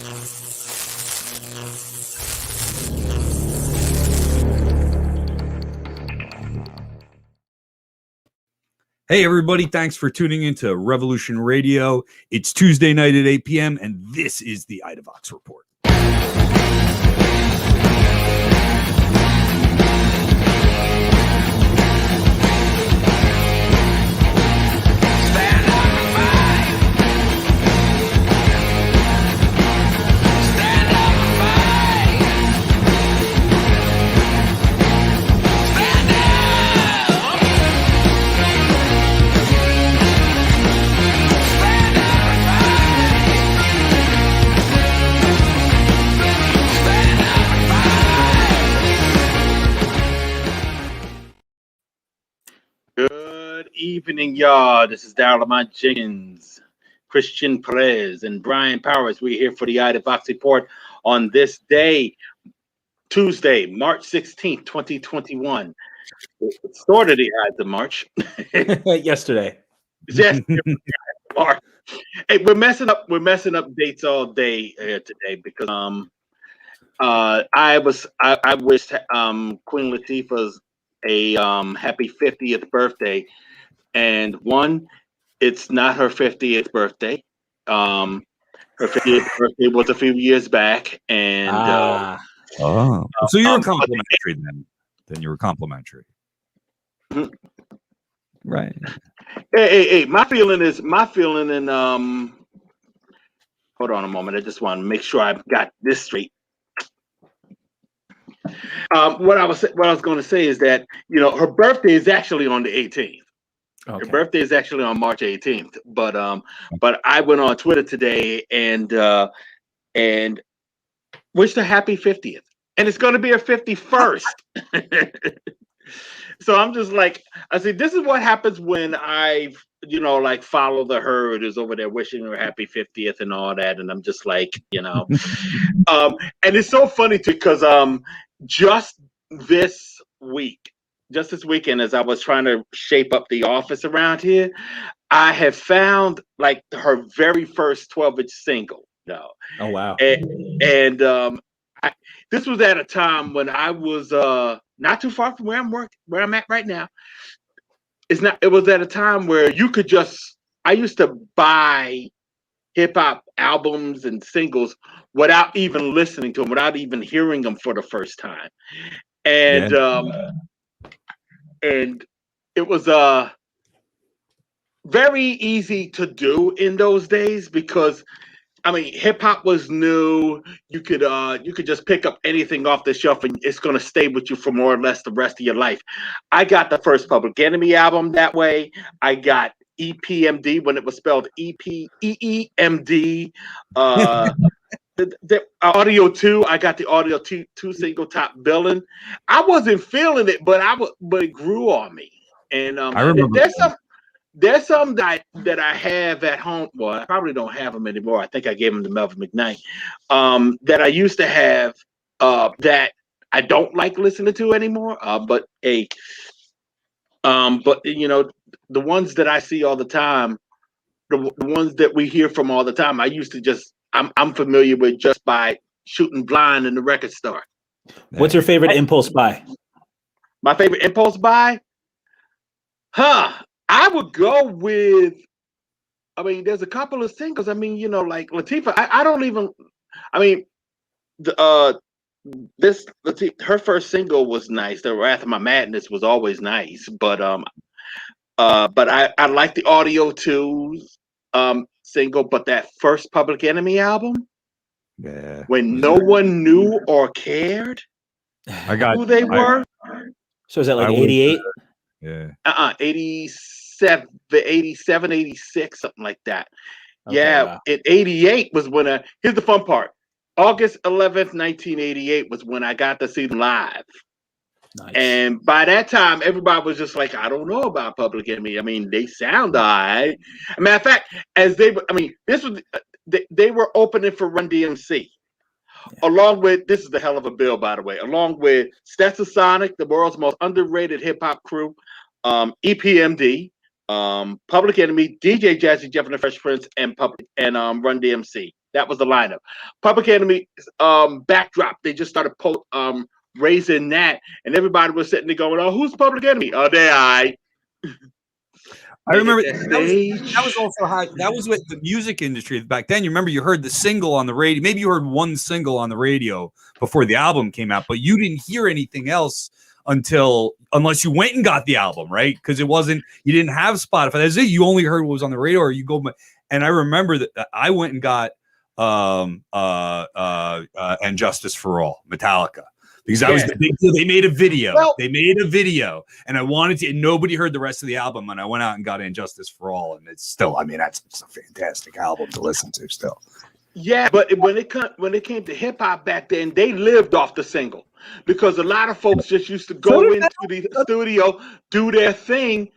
Hey, everybody. Thanks for tuning into Revolution Radio. It's Tuesday night at 8 p.m., and this is the Idavox Report. Good evening, y'all. This is Daryle Lamont Jenkins, Christian Perez, and Brian Powers. We're here for the Idavox Report on this day, Tuesday, March 16th, 2021. It started the Ides of March. Yesterday. Yes. March. Hey, we're messing up dates all day today because I wished Queen Latifah's a happy 50th birthday, and it's not her 50th birthday. Her 50th birthday was a few years back, and so you were complimentary then you were complimentary. Mhm. Right. Hey, my feeling in hold on a moment, I just want to make sure I've got this straight. What I was going to say is that, you know, her birthday is actually on the 18th. Okay. Her birthday is actually on March 18th. But I went on Twitter today and wished her happy 50th, and it's going to be her 51st. So I'm just like, I see, this is what happens when I, like follow the herd is over there wishing her happy 50th and all that, and I'm just like, and it's so funny too because just this weekend, as I was trying to shape up the office around here, I have found like her very first 12-inch single. Oh wow! And this was at a time when I was not too far from where I'm at right now. It was at a time where I used to buy hip hop albums and singles without even listening to them, without even hearing them for the first time. And and it was very easy to do in those days because hip hop was new. You could just pick up anything off the shelf and it's gonna stay with you for more or less the rest of your life. I got the first Public Enemy album that way. I got EPMD when it was spelled EEMD. The Audio 2, I got the Audio 2 single Top Billin'. I wasn't feeling it, but it grew on me. And I remember there's some that I have at home. Well, I probably don't have them anymore. I think I gave them to Melvin McKnight. That I used to have that I don't like listening to anymore. But the ones that I see all the time, the ones that we hear from all the time, I used to I'm familiar with just by shooting blind in the record store. What's your favorite impulse buy? My favorite impulse buy? I would go with, there's a couple of singles. Like Latifah. I don't even, Latifah, her first single was nice. The Wrath of My Madness was always nice, but I like the Audio 2 single, but that first Public Enemy album, when no one knew or cared who they were. So is that like 88? Yeah. 87, 86, something like that. Okay, yeah, wow. In 88 was when here's the fun part. August 11th, 1988 was when I got to see them live. Nice. And by that time, everybody was just like, I don't know about Public Enemy. They sound all right. Matter of fact, they were opening for Run DMC. Along with, this is the hell of a bill, by the way, along with Stetsasonic, the world's most underrated hip hop crew, EPMD, Public Enemy, DJ Jazzy Jeff and the Fresh Prince, and Run DMC. That was the lineup. Public Enemy backdrop. They just started raising that, and everybody was sitting there going, "Oh, who's Public Enemy? Oh, they I." I remember that was also how that was with the music industry back then. You remember you heard the single on the radio. Maybe you heard one single on the radio before the album came out, but you didn't hear anything else unless you went and got the album, right? Because you didn't have Spotify. That's it. You only heard what was on the radio, or you go. And I remember that I went and got And Justice for All, Metallica. Because that was the big deal. They made a video. And I wanted to, and nobody heard the rest of the album. And I went out and got Injustice for All. And it's still, I mean, that's a fantastic album to listen to still. Yeah, but when it came to hip hop back then, they lived off the single because a lot of folks just used to go into the studio, do their thing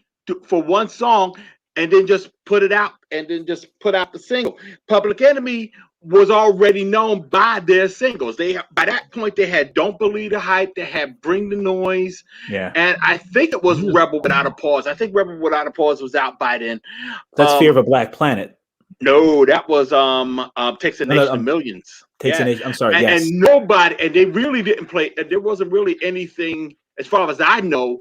for one song, and then just put it out, and then just put out the single. Public Enemy was already known by their singles. By that point they had Don't Believe the Hype, they had Bring the Noise, and I think it was Rebel Without a Pause. I think Rebel Without a Pause was out by then. That's Fear of a Black Planet. No, that was Takes a Nation of Millions. Takes a Nation. I'm sorry. And nobody, and they really didn't play. There wasn't really anything, as far as I know,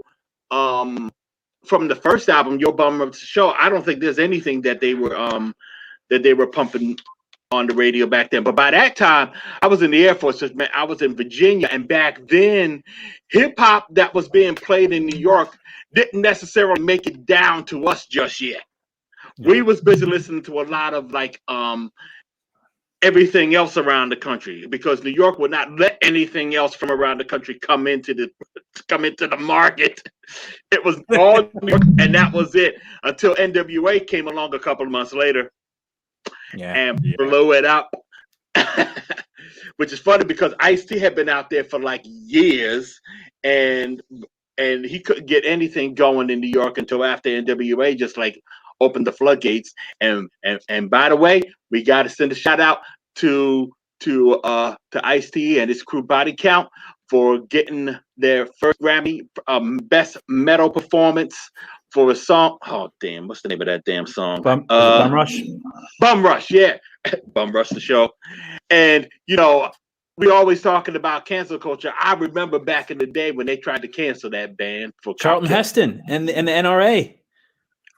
from the first album, Your Bum Runs the Show. I don't think there's anything that they were pumping on the radio back then. But by that time, I was in the Air Force. I was in Virginia, and back then, hip hop that was being played in New York didn't necessarily make it down to us just yet. We was busy listening to a lot of everything else around the country because New York would not let anything else from around the country come into the market. It was all New York, and that was it until NWA came along a couple of months later and blew it up. Which is funny because Ice-T had been out there for like years, and he couldn't get anything going in New York until after NWA just like opened the floodgates. And by the way, we got to send a shout out to Ice-T and his crew Body Count for getting their first Grammy Best Metal Performance for a song. Oh damn, what's the name of that damn song? Bum Rush. Bum Rush, yeah. Bum Rush the show. And we always talking about cancel culture. I remember back in the day when they tried to cancel that band for Charlton Heston and the NRA.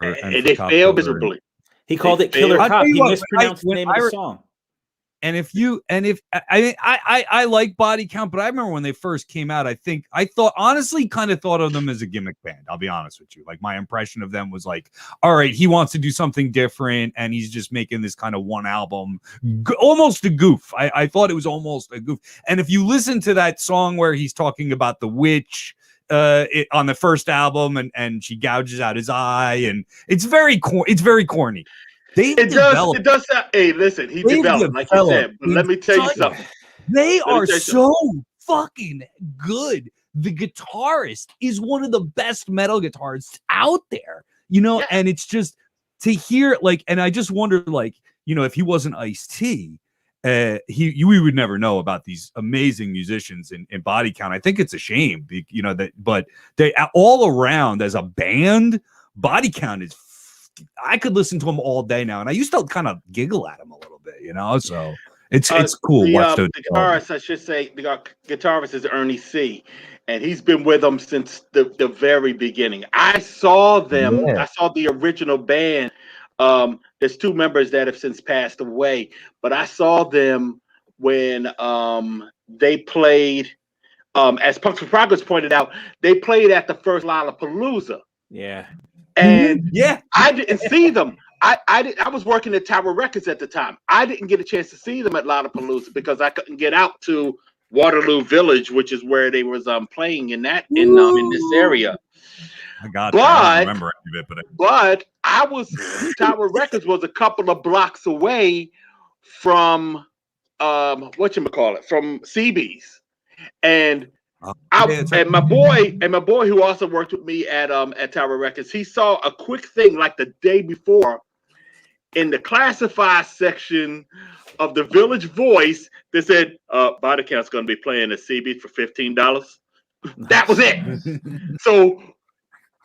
And they failed miserably. He called it Killer Cop. He mispronounced the name of the song. And I like Body Count, but I remember when they first came out, I honestly kind of thought of them as a gimmick band. I'll be honest with you. Like my impression of them was like, all right, he wants to do something different, and he's just making this kind of one album, almost a goof. I thought it was almost a goof. And if you listen to that song where he's talking about the witch on the first album, and she gouges out his eye, and it's very corny. It does sound, hey, listen, he developed, like you said, but let me tell you something. They are so fucking good. The guitarist is one of the best metal guitarists out there, and it's just to hear, like, and I just wonder, like, if he wasn't Ice-T, we would never know about these amazing musicians in Body Count. I think it's a shame, but they all around as a band, Body Count is. I could listen to him all day now, and I used to kind of giggle at him a little bit, so it's cool. The guitarist, I should say, the guitarist is Ernie C, and he's been with them since the very beginning. I saw them. I saw the original band. There's two members that have since passed away, but I saw them when they played. As Punks for Progress pointed out, they played at the first Lollapalooza. Yeah. And I didn't see them. I was working at Tower Records at the time. I didn't get a chance to see them at Lollapalooza because I couldn't get out to Waterloo Village, which is where they was playing in this area. I remember any of it, but Tower Records was a couple of blocks away from from CB's, and my boy who also worked with me at Tower Records, he saw a quick thing like the day before in the classified section of the Village Voice that said Body Count's going to be playing at CB for $15. That was it. So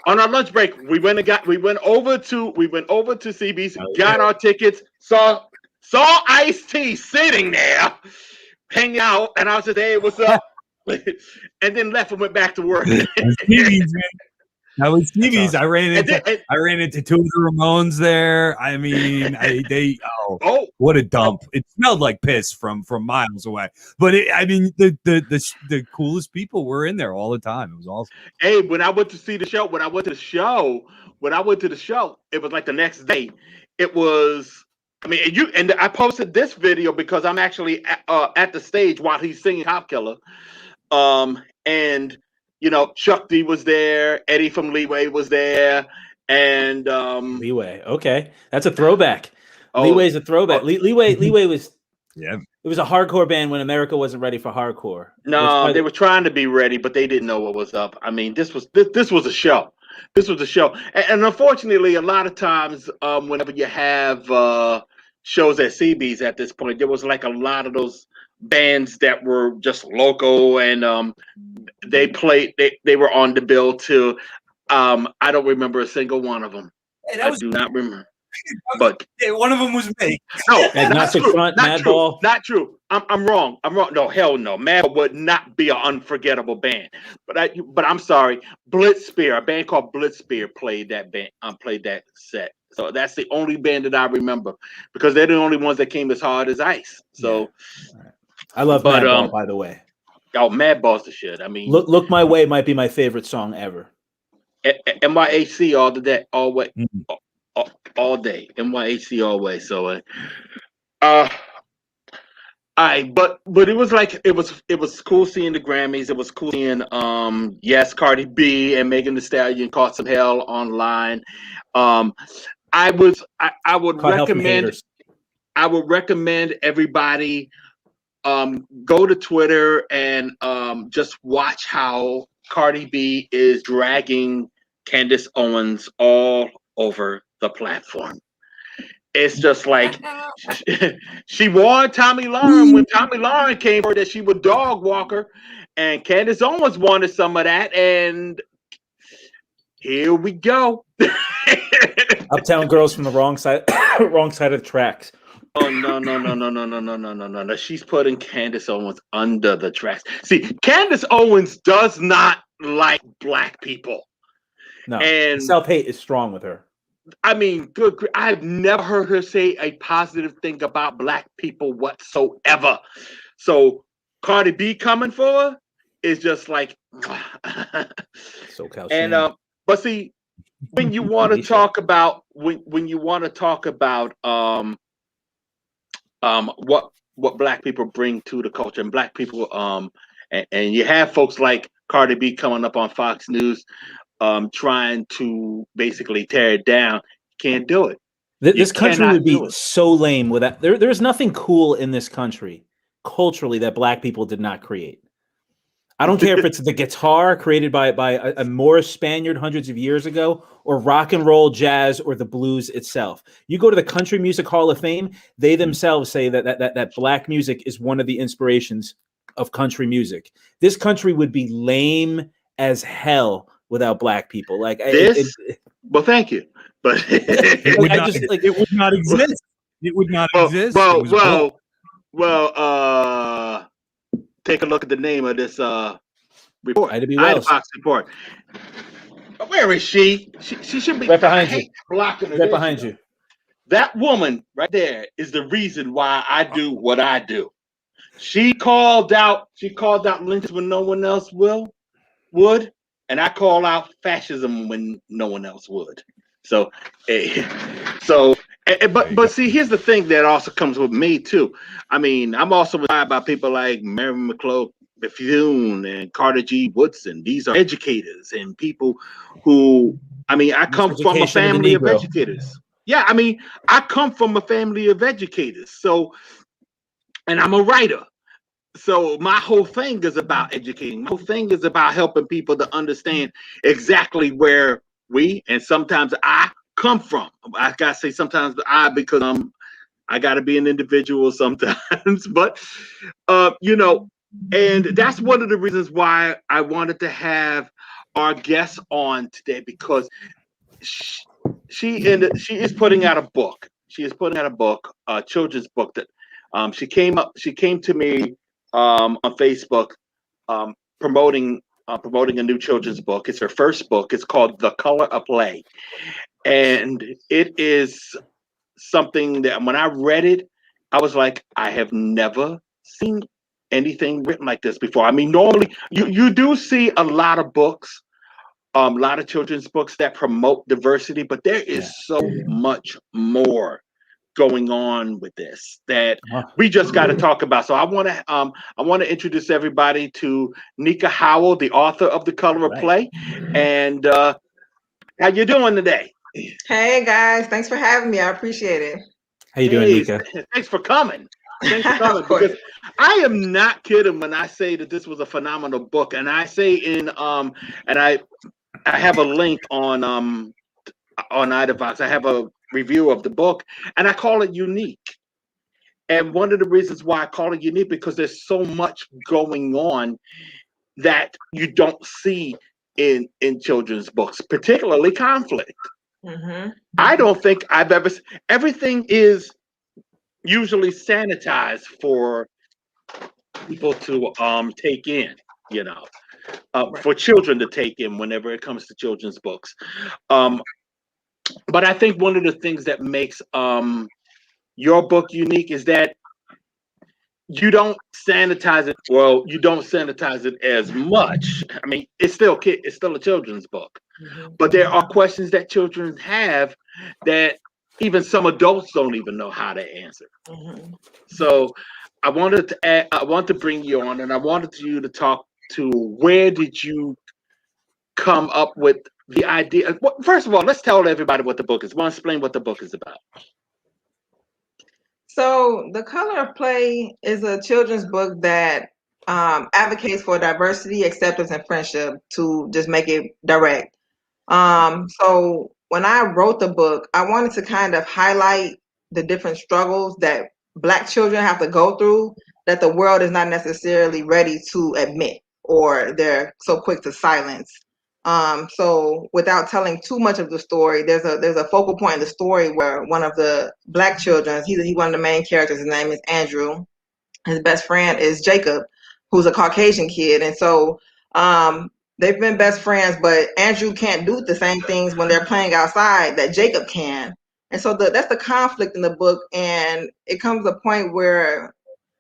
on our lunch break, we went over to CB's, got our tickets, saw saw Ice-T sitting there, hanging out, and I was just, hey, what's up? And then left and went back to work. That was Stevie's. Awesome. I ran into two of the Ramones there. I mean, what a dump! It smelled like piss from miles away. But the coolest people were in there all the time. It was awesome. Hey, when I went to the show, it was like the next day. It was. I mean, I posted this video because I'm actually at the stage while he's singing Cop Killer, and. Chuck D was there. Eddie from Leeway was there, and Leeway. Okay, that's a throwback. Leeway's a throwback. Leeway was. Yeah. It was a hardcore band when America wasn't ready for hardcore. No, they were trying to be ready, but they didn't know what was up. I mean, this was a show. This was a show, and unfortunately, a lot of times, whenever you have shows at CB's at this point, there was like a lot of those bands that were just local, and they were on the bill too. I don't remember a single one of them. I do not remember. But one of them was me. No, Agnostic Front, Madball. Not true. I'm wrong. No, hell no. Madball would not be an unforgettable band. But I'm sorry. Blitzspear, a band called Blitzspear, played that set. So that's the only band that I remember because they're the only ones that came as hard as ice. So I love Madball, by the way. Oh, Madball's the shit. I mean, Look My Way might be my favorite song ever. NYHC all day. NYHC always. So, but it was like it was cool seeing the Grammys. It was cool seeing Cardi B and Megan Thee Stallion caught some hell online. I would recommend everybody go to Twitter and just watch how Cardi B is dragging Candace Owens all over the platform. It's just like she warned Tommy Lauren when Tommy Lauren came for that she would dog walk her, and Candace Owens wanted some of that, and here we go. Uptown Girls from the wrong side of the tracks. Oh no. She's putting Candace Owens under the tracks. See, Candace Owens does not like black people. No, and self-hate is strong with her. I mean, I've never heard her say a positive thing about black people whatsoever. So Cardi B coming for her is just like SoCal. And but see, when you want to talk about what black people bring to the culture, and black people and you have folks like Cardi B coming up on Fox News trying to basically tear it down. Can't do it. This country would be so lame without there's nothing cool in this country culturally that black people did not create. I don't care if it's the guitar created by a Moorish Spaniard hundreds of years ago, or rock and roll, jazz, or the blues itself. You go to the Country Music Hall of Fame, they themselves say that black music is one of the inspirations of country music. This country would be lame as hell without black people. Like this. Well, thank you, but it would not exist. It would not exist. Well. Take a look at the name of this report. Idavox report. Where is she? She should be right behind you. Blocking her. Right behind you. That woman right there is the reason why I do what I do. She called out lynch when no one else would, and I call out fascism when no one else would. So, but see, here's the thing that also comes with me too. I mean, I'm also inspired by people like Mary McClure Bethune and Carter G. Woodson. These are educators and people who, I mean, I come from a family of educators. Yeah, I mean, I come from a family of educators. So, and I'm a writer. So my whole thing is about educating. My whole thing is about helping people to understand exactly where we, and sometimes I, come from. I gotta say sometimes because I gotta be an individual sometimes, but and that's one of the reasons why I wanted to have our guest on today, because she is putting out a book. is putting out a book, a children's book that she came to me on Facebook promoting a new children's book. It's her first book. It's called The Color of Play, and it is something that when I read it, I was like, I have never seen anything written like this before. I mean, normally you do see a lot of books, a lot of children's books that promote diversity, but there is so much more going on with this that we just got to talk about. So I want to introduce everybody to Nneka Howell, the author of The Color of Play. And how you doing today? Hey guys, thanks for having me. I appreciate it. How you doing, Nika? Thanks for coming. Thanks for coming. Because I am not kidding when I say that this was a phenomenal book, and I say and I have a link on Idavox. I have a review of the book, and I call it unique. And one of the reasons why I call it unique because there's so much going on that you don't see in children's books, particularly conflict. Mm-hmm. I don't think I've ever. Everything is usually sanitized for people to take in, you know, for children to take in whenever it comes to children's books. But I think one of the things that makes your book unique is that you don't sanitize it. Well, you don't sanitize it as much. I mean, it's still a children's book, but there are questions that children have that even some adults don't even know how to answer. So I want to bring you on, and I wanted you to talk to where did you come up with the idea. First of all, let's tell everybody what the book is. I want to explain what the book is about. So The Color of Play is a children's book that advocates for diversity, acceptance, and friendship, to just make it direct. So when I wrote the book, I wanted to kind of highlight the different struggles that Black children have to go through that the world is not necessarily ready to admit, or they're so quick to silence. So without telling too much of the story, there's a focal point in the story where one of the Black children, he's one of the main characters. His name is Andrew. His best friend is Jacob, who's a Caucasian kid. And so they've been best friends, but Andrew can't do the same things when they're playing outside that Jacob can. And so that's the conflict in the book. And it comes to a point where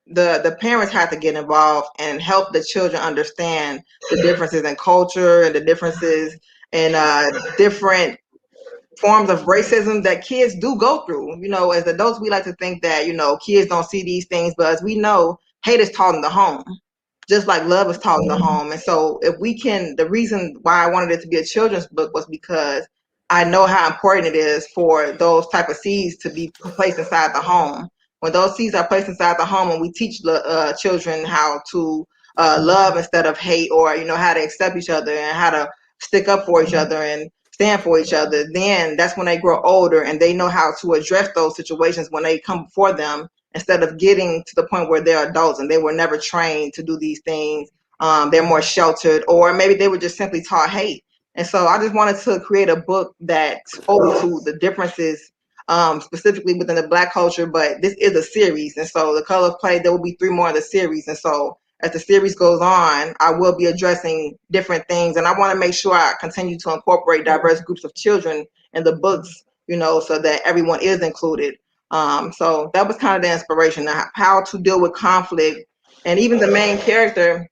the parents have to get involved and help the children understand the differences in culture and the differences in different forms of racism that kids do go through. You know, as adults, we like to think that, you know, kids don't see these things, but as we know, hate is taught in the home, just like love is taught in the home. And so if we can, the reason why I wanted it to be a children's book was because I know how important it is for those type of seeds to be placed inside the home. When those seeds are placed inside the home, and we teach children how to love instead of hate, or, you know, how to accept each other and how to stick up for each other and stand for each other, then that's when they grow older and they know how to address those situations when they come before them, instead of getting to the point where they're adults and they were never trained to do these things. They're more sheltered, or maybe they were just simply taught hate. And so I just wanted to create a book that spoke to the differences, specifically within the Black culture, but this is a series. And so The Color of Play, there will be 3 more in the series. And so as the series goes on, I will be addressing different things. And I want to make sure I continue to incorporate diverse groups of children in the books, you know, so that everyone is included. So that was kind of the inspiration, how to deal with conflict. And even the main character,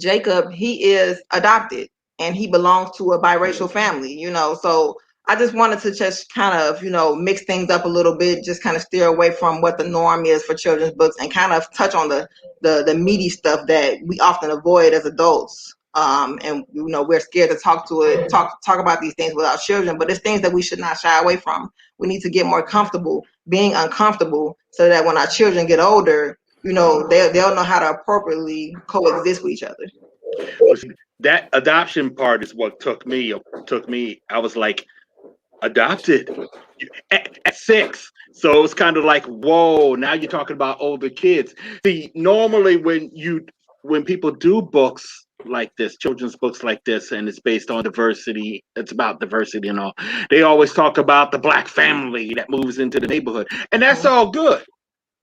Jacob, he is adopted and he belongs to a biracial family, you know. So I just wanted to just kind of, you know, mix things up a little bit, just kind of steer away from what the norm is for children's books, and kind of touch on the meaty stuff that we often avoid as adults. And, you know, we're scared to talk about these things with our children, but it's things that we should not shy away from. We need to get more comfortable being uncomfortable, so that when our children get older, you know, they'll know how to appropriately coexist with each other. That adoption part is what took me. I was like, adopted at 6. So it's kind of like, whoa, now you're talking about older kids. See, normally when people do books like this, children's books like this, and it's based on diversity. It's about diversity and all. They always talk about the Black family that moves into the neighborhood, and that's all good.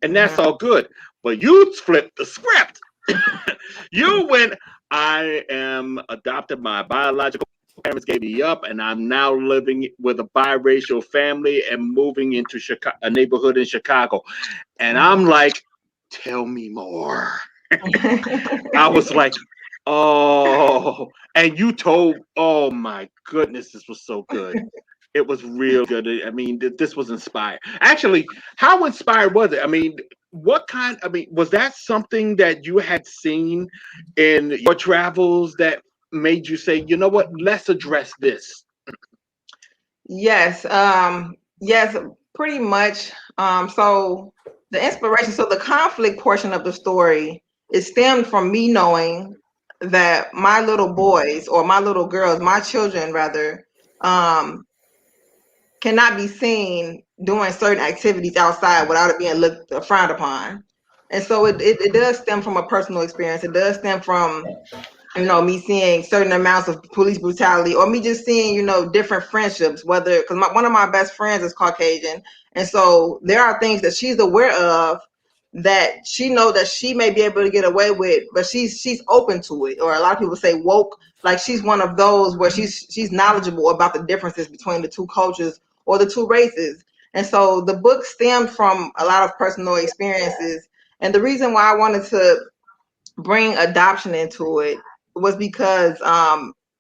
And that's all good. But you flipped the script. You went, I am adopted. My biological parents gave me up, and I'm now living with a biracial family and moving into a neighborhood in Chicago. And I'm like, tell me more. I was like, oh, and you told, oh my goodness, this was so good. It was real good. I mean, this was inspired. Actually, how inspired was it? I mean, was that something that you had seen in your travels that made you say, you know what, let's address this? Yes, yes, pretty much. So the inspiration, so the conflict portion of the story, it stemmed from me knowing that my little boys or my little girls, my children rather, cannot be seen doing certain activities outside without it being looked frowned upon. And so it does stem from a personal experience. It does stem from, me seeing certain amounts of police brutality, or me just seeing, different friendships, whether, because one of my best friends is Caucasian. And so there are things that she's aware of that she knows that she may be able to get away with, but she's open to it. Or a lot of people say woke, like she's one of those where she's knowledgeable about the differences between the two cultures or the two races. And so the book stemmed from a lot of personal experiences. And the reason why I wanted to bring adoption into it was because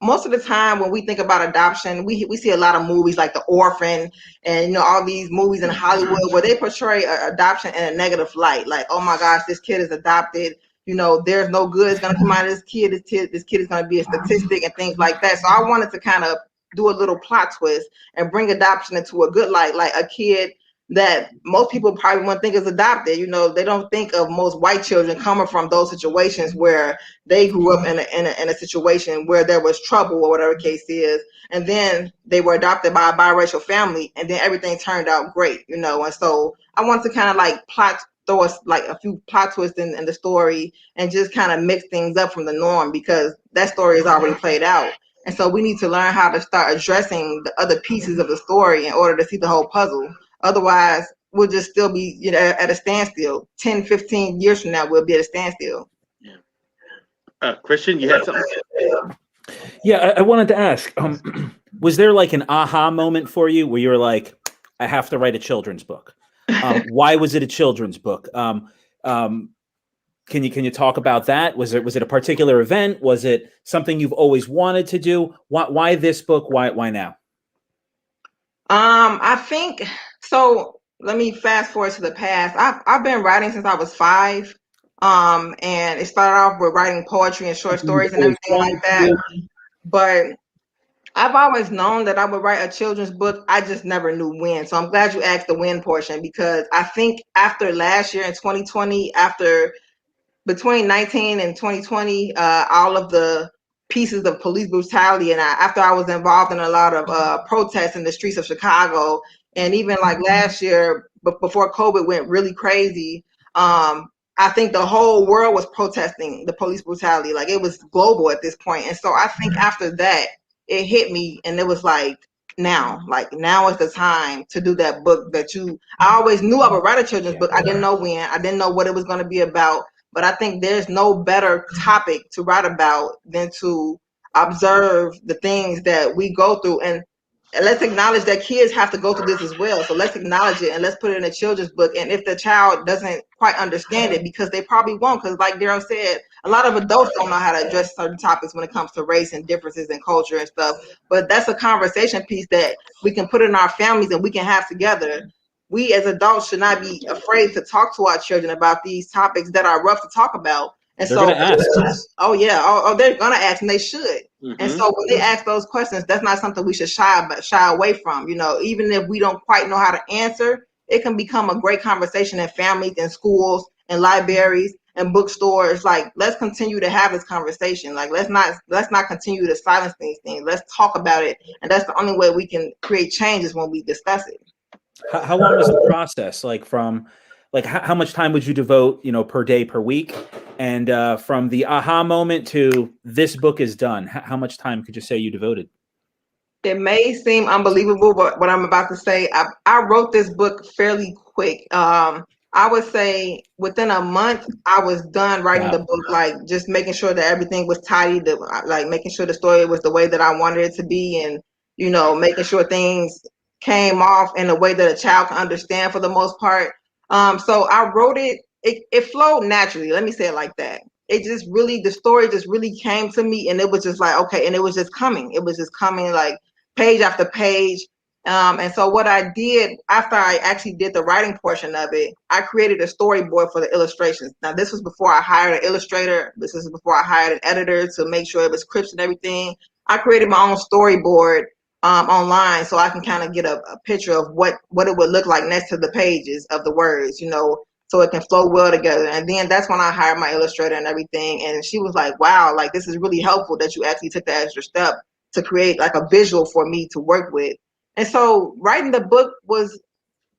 most of the time when we think about adoption, we see a lot of movies like The Orphan and all these movies in Hollywood where they portray adoption in a negative light, like, oh my gosh, this kid is adopted, there's no good is going to come out of this kid is going to be a statistic and things like that. So I wanted to kind of do a little plot twist and bring adoption into a good light, like a kid that most people probably wouldn't think is adopted. They don't think of most white children coming from those situations where they grew up in a situation where there was trouble or whatever case is, and then they were adopted by a biracial family, and then everything turned out great. And so I wanted to kind of like throw us like a few plot twists in the story and just kind of mix things up from the norm, because that story is already played out. And so we need to learn how to start addressing the other pieces of the story in order to see the whole puzzle. Otherwise, we'll just still be, at a standstill. 10, 15 years from now, we'll be at a standstill. Yeah. Christian, you had something? Yeah, I wanted to ask, was there like an aha moment for you where you were like, I have to write a children's book? Why was it a children's book? Can you talk about that? Was it a particular event? Was it something you've always wanted to do? Why this book? Why now? I think so. Let me fast forward to the past. I've been writing since I was 5. And it started off with writing poetry and short stories and everything like that. But I've always known that I would write a children's book. I just never knew when. So I'm glad you asked the when portion, because I think after last year in 2020, between 19 and 2020, all of the pieces of police brutality, and after I was involved in a lot of protests in the streets of Chicago, and even like last year, before COVID went really crazy, I think the whole world was protesting the police brutality. Like, it was global at this point. And so I think after that, it hit me, and it was like, now is the time to do that book I always knew I would write a children's book. I didn't know when, I didn't know what it was going to be about. But I think there's no better topic to write about than to observe the things that we go through. And let's acknowledge that kids have to go through this as well. So let's acknowledge it and let's put it in a children's book. And if the child doesn't quite understand it, because they probably won't, because like Daryle said, a lot of adults don't know how to address certain topics when it comes to race and differences in culture and stuff. But that's a conversation piece that we can put in our families and we can have together. We as adults should not be afraid to talk to our children about these topics that are rough to talk about. And they're gonna ask. Oh yeah, they're gonna ask, and they should. Mm-hmm. And so when they ask those questions, that's not something we should shy away from. Even if we don't quite know how to answer, it can become a great conversation in families and schools and libraries and bookstores. Like, let's continue to have this conversation. Like, let's not continue to silence these things. Let's talk about it, and that's the only way we can create changes, when we discuss it. How long was the process? Like, how much time would you devote, per day, per week? And from the aha moment to this book is done, how much time could you say you devoted? It may seem unbelievable, but what I'm about to say, I wrote this book fairly quick. I would say within a month, I was done writing the book, like just making sure that everything was tidy, like making sure the story was the way that I wanted it to be, and making sure things came off in a way that a child can understand for the most part. So I wrote it. It flowed naturally. Let me say it like that. The story just really came to me, and it was just like, okay, and it was just coming. It was just coming like page after page. And so what I did after I actually did the writing portion of it, I created a storyboard for the illustrations. Now, this was before I hired an illustrator. This is before I hired an editor to make sure it was crisp and everything. I created my own storyboard online so I can kind of get a picture of what it would look like next to the pages of the words, so it can flow well together. And then that's when I hired my illustrator and everything. And she was like, wow, like this is really helpful that you actually took the extra step to create like a visual for me to work with. And so writing the book was,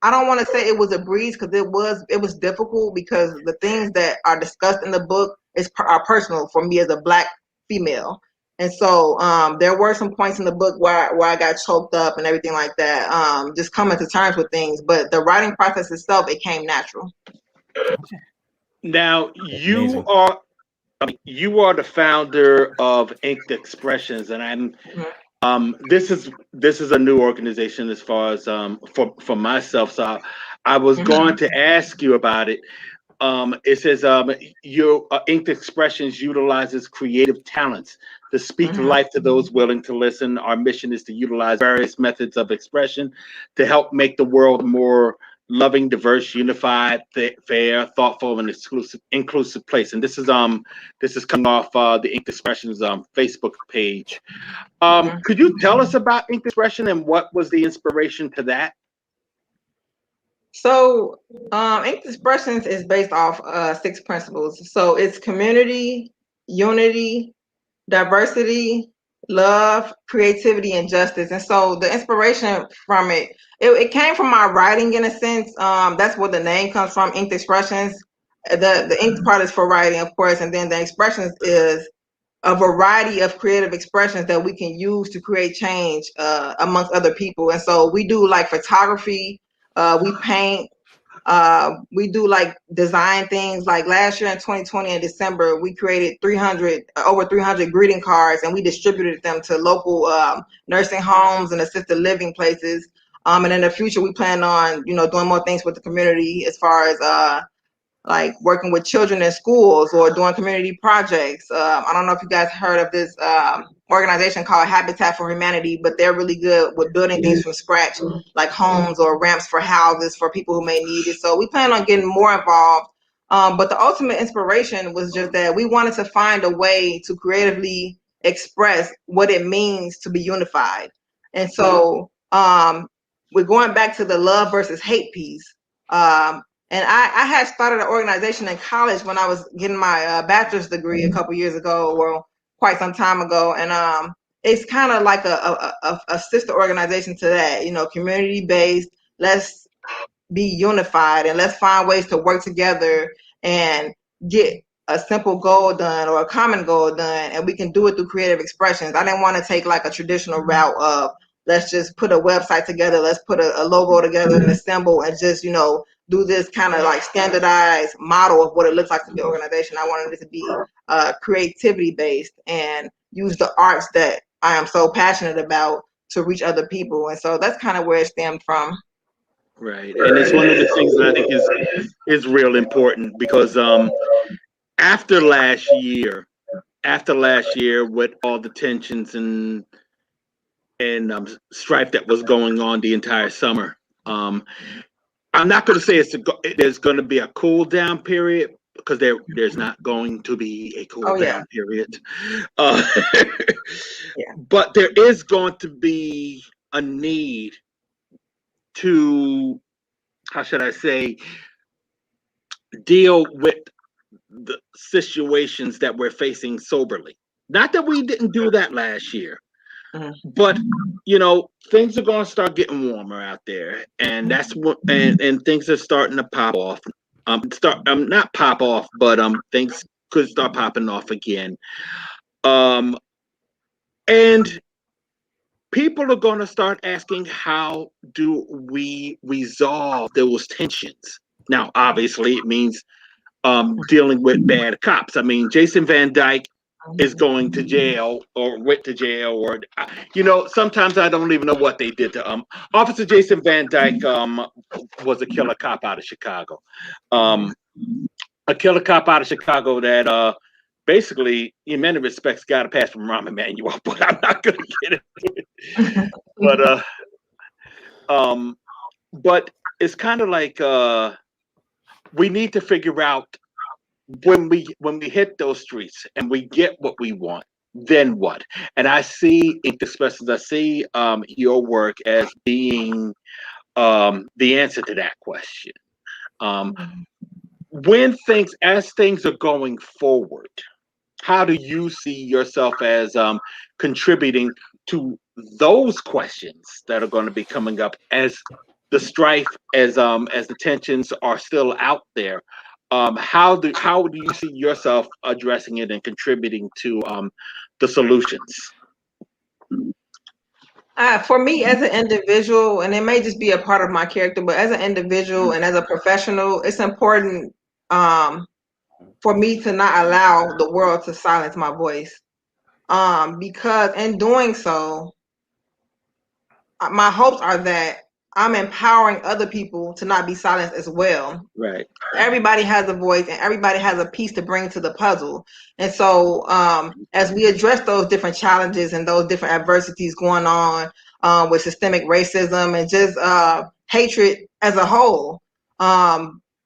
I don't want to say it was a breeze, because it was difficult, because the things that are discussed in the book are personal for me as a Black female. And so there were some points in the book where I got choked up and everything like that, just coming to terms with things. But the writing process itself, it came natural. Now you are the founder of Inked Expressions, and this is a new organization as far as for myself. So I was going to ask you about it. It says your Inked Expressions utilizes creative talents to speak life to those willing to listen. Our mission is to utilize various methods of expression to help make the world more loving, diverse, unified, fair, thoughtful, and inclusive place. And this is coming off the Inked Expressions Facebook page. Could you tell us about Inked Expression and what was the inspiration to that? So Inked Expressions is based off 6 principles. So it's community, unity, diversity, love, creativity, and justice. And so the inspiration from it came from my writing in a sense. That's where the name comes from, Inked Expressions. The inked part is for writing, of course, and then the expressions is a variety of creative expressions that we can use to create change amongst other people. And so we do like photography, we paint, we do like design things. Like last year in 2020 in December, we created over 300 greeting cards, and we distributed them to local nursing homes and assisted living places. And in the future, we plan on doing more things with the community, as far as like working with children in schools or doing community projects. I don't know if you guys heard of this organization called Habitat for Humanity, but they're really good with building things from scratch, like homes or ramps for houses for people who may need it. So we plan on getting more involved. But the ultimate inspiration was just that we wanted to find a way to creatively express what it means to be unified. And so we're going back to the love versus hate piece. And I had started an organization in college when I was getting my bachelor's degree a couple years ago, or quite some time ago. And it's kind of like a sister organization to that, community based. Let's be unified and let's find ways to work together and get a simple goal done or a common goal done. And we can do it through creative expressions. I didn't want to take like a traditional route of let's just put a website together, let's put a logo together and a symbol, and just do this kind of like standardized model of what it looks like to be an organization. I wanted it to be creativity based and use the arts that I am so passionate about to reach other people. And so that's kind of where it stemmed from. Right. And it's one of the things that I think is real important, because after last year with all the tensions and strife that was going on the entire summer, I'm not going to say there's going to be a cool down period, because there's not going to be a cool down period. But there is going to be a need to, how should I say, deal with the situations that we're facing soberly. Not that we didn't do that last year, but things are going to start getting warmer out there, and that's what and things are starting to pop off. Not pop off, but things could start popping off again. And people are going to start asking, how do we resolve those tensions? Now, obviously, it means dealing with bad cops. I mean, Jason Van Dyke is going to jail or went to jail, or sometimes I don't even know what they did to Officer Jason Van Dyke was a killer cop out of Chicago. A killer cop out of Chicago that basically, in many respects, got a pass from Rahm Emanuel, but I'm not going to get into it. But it's kind of like we need to figure out when we hit those streets and we get what we want, then what? And I see Ink Expressions, I see your work as being the answer to that question. As things are going forward, how do you see yourself as contributing to those questions that are going to be coming up as the strife, as the tensions are still out there? How do you see yourself addressing it and contributing to the solutions? For me, as an individual, and it may just be a part of my character, but as an individual and as a professional, it's important for me to not allow the world to silence my voice. Because in doing so, my hopes are that I'm empowering other people to not be silenced as well. Right. Everybody has a voice and everybody has a piece to bring to the puzzle. And so as we address those different challenges and those different adversities going on with systemic racism and just hatred as a whole,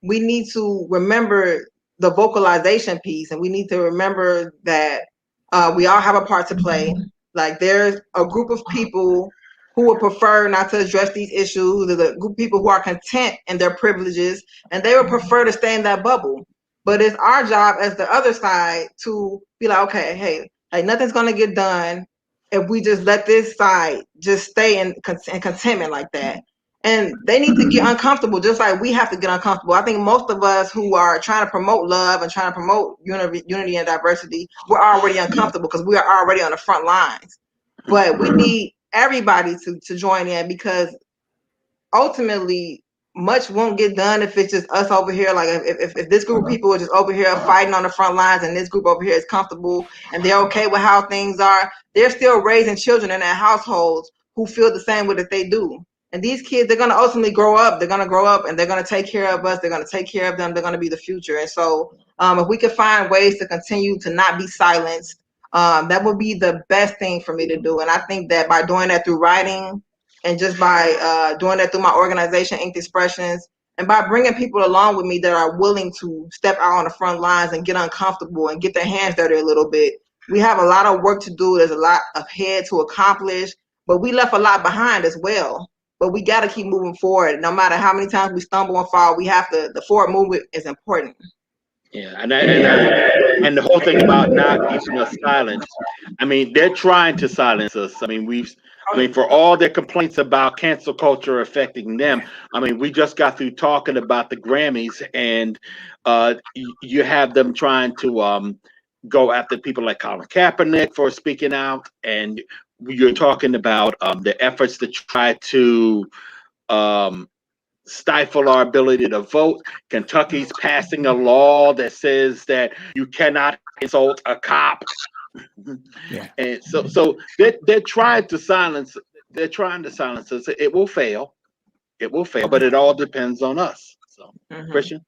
we need to remember the vocalization piece, and we need to remember that we all have a part to play. Like, there's a group of people who would prefer not to address these issues. There's a group of people who are content in their privileges, and they would prefer to stay in that bubble. But it's our job as the other side to be like, okay, hey, like, nothing's gonna get done if we just let this side just stay in contentment like that. And they need to get uncomfortable, just like we have to get uncomfortable. I think most of us who are trying to promote love and trying to promote unity and diversity, we're already uncomfortable because we are already on the front lines. But we need everybody to join in, because ultimately much won't get done if it's just us over here. Like, if this group of people are just over here fighting on the front lines and this group over here is comfortable and they're okay with how things are, they're still raising children in their households who feel the same way that they do. And these kids, they're going to ultimately grow up. They're going to grow up and they're going to take care of us. They're going to take care of them. They're going to be the future. And so if we could find ways to continue to not be silenced, that would be the best thing for me to do. And I think that by doing that through writing, and just by doing that through my organization, Inked Expressions, and by bringing people along with me that are willing to step out on the front lines and get uncomfortable and get their hands dirty a little bit, we have a lot of work to do. There's a lot ahead to accomplish, but we left a lot behind as well. But we got to keep moving forward. No matter how many times we stumble and fall, we have to. The forward movement is important. Yeah, and the whole thing about not keeping us silent. I mean, they're trying to silence us. I mean, for all their complaints about cancel culture affecting them, I mean, we just got through talking about the Grammys, and you have them trying to go after people like Colin Kaepernick for speaking out, and you're talking about the efforts to try to stifle our ability to vote. Kentucky's passing a law that says that you cannot insult a cop. Yeah. And so they're trying to silence. They're trying to silence us. It will fail. It will fail, but it all depends on us. So, Christian.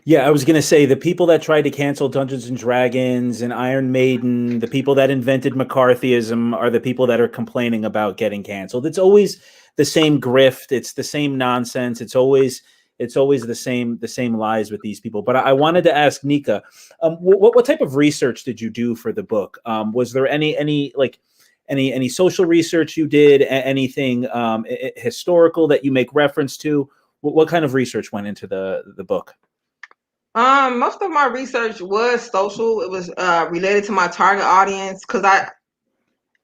Yeah, I was going to say the people that tried to cancel Dungeons and Dragons and Iron Maiden, the people that invented McCarthyism, are the people that are complaining about getting canceled. It's always the same grift. It's the same nonsense. It's always the same lies with these people. But I wanted to ask Nika, what type of research did you do for the book? Was there any social research you did? Anything historical that you make reference to? What kind of research went into the book? Most of my research was social. It was related to my target audience, because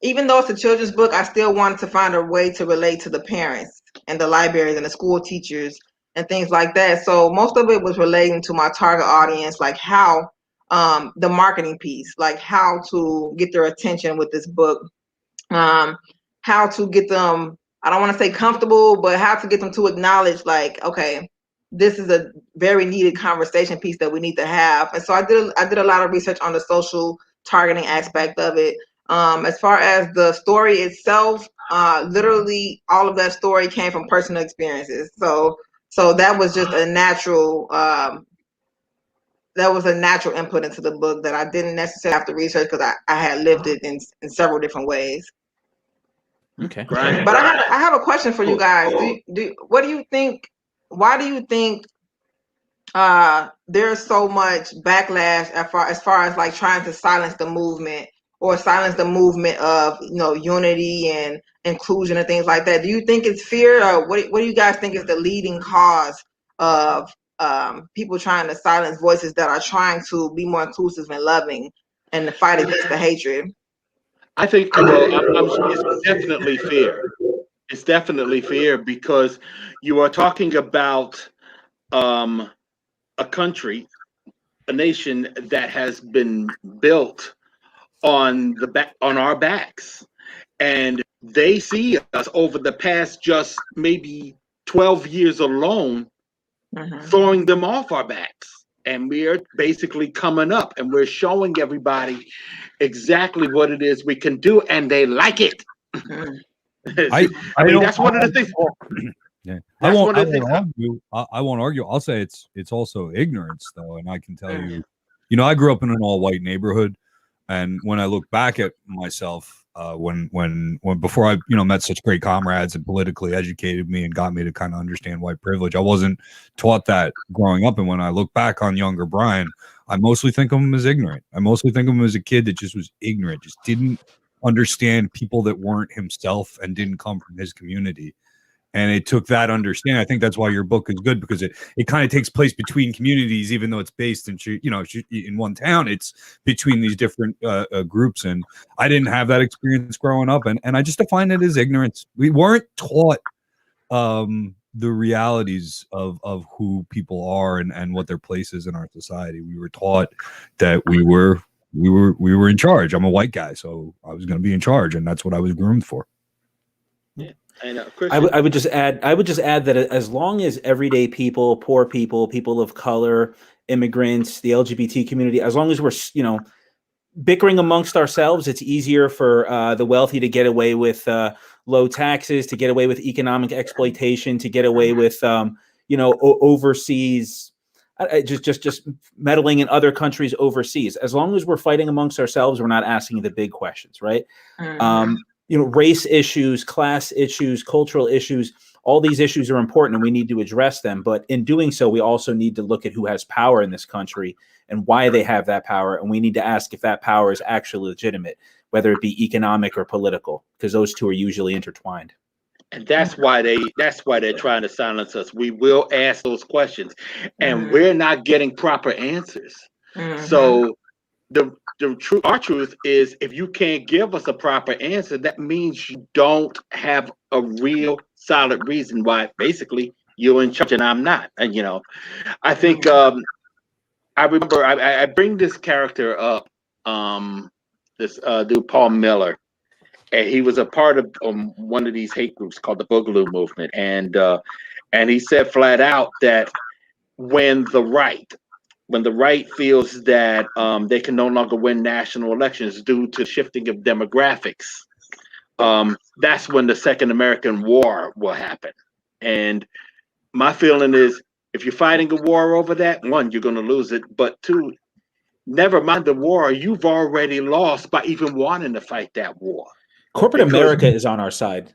even though it's a children's book, I still wanted to find a way to relate to the parents and the libraries and the school teachers and things like that. So most of it was relating to my target audience, like how the marketing piece, like how to get their attention with this book, how to get them, I don't want to say comfortable, but how to get them to acknowledge, like, okay, this is a very needed conversation piece that we need to have. And so I did a lot of research on the social targeting aspect of it. As far as the story itself, literally all of that story came from personal experiences. So that was just a natural input into the book that I didn't necessarily have to research because I had lived it in several different ways. Okay. But I have a question for you guys. What do you think? Why do you think there's so much backlash as far as like trying to silence the movement or silence the movement of unity and inclusion and things like that? Do you think it's fear, or what do you guys think is the leading cause of people trying to silence voices that are trying to be more inclusive and loving and to fight against the hatred? I think it's definitely fear. It's definitely fear because you are talking about a country, a nation that has been built on our backs, and they see us over the past just maybe 12 years alone, throwing them off our backs, and we are basically coming up, and we're showing everybody exactly what it is we can do, and they like it. I mean, that's one of the things. Yeah, I won't argue. I'll say it's also ignorance, though, and I can tell you, I grew up in an all-white neighborhood, and when I look back at myself, when before I met such great comrades and politically educated me and got me to kind of understand white privilege, I wasn't taught that growing up. And when I look back on younger Brian, I mostly think of him as ignorant. I mostly think of him as a kid that just was ignorant, just didn't understand people that weren't himself and didn't come from his community. And it took that understanding. I think that's why your book is good, because it kind of takes place between communities, even though it's based in in one town. It's between these different groups, and I didn't have that experience growing up, and I just define it as ignorance. We weren't taught the realities of who people are and what their place is in our society. We were taught that we were in charge. I'm a white guy, so I was going to be in charge, and that's what I was groomed for. Yeah. I would just add that as long as everyday people, poor people, people of color, immigrants, the LGBT community, as long as we're bickering amongst ourselves, it's easier for the wealthy to get away with low taxes, to get away with economic exploitation, to get away with overseas just meddling in other countries overseas. As long as we're fighting amongst ourselves, we're not asking the big questions, right? Race issues, class issues, cultural issues, all these issues are important and we need to address them. But in doing so, we also need to look at who has power in this country and why they have that power. And we need to ask if that power is actually legitimate, whether it be economic or political, because those two are usually intertwined. And that's why they're trying to silence us. We will ask those questions and we're not getting proper answers. So our truth is, if you can't give us a proper answer, that means you don't have a real solid reason why basically you're in charge and I'm not. And I think I remember I bring this character up, this dude Paul Miller, and he was a part of one of these hate groups called the Boogaloo Movement, and he said flat out that when the right feels that they can no longer win national elections due to shifting of demographics, that's when the Second American War will happen. And my feeling is, if you're fighting a war over that, one, you're going to lose it. But two, never mind the war, you've already lost by even wanting to fight that war. Corporate America is on our side.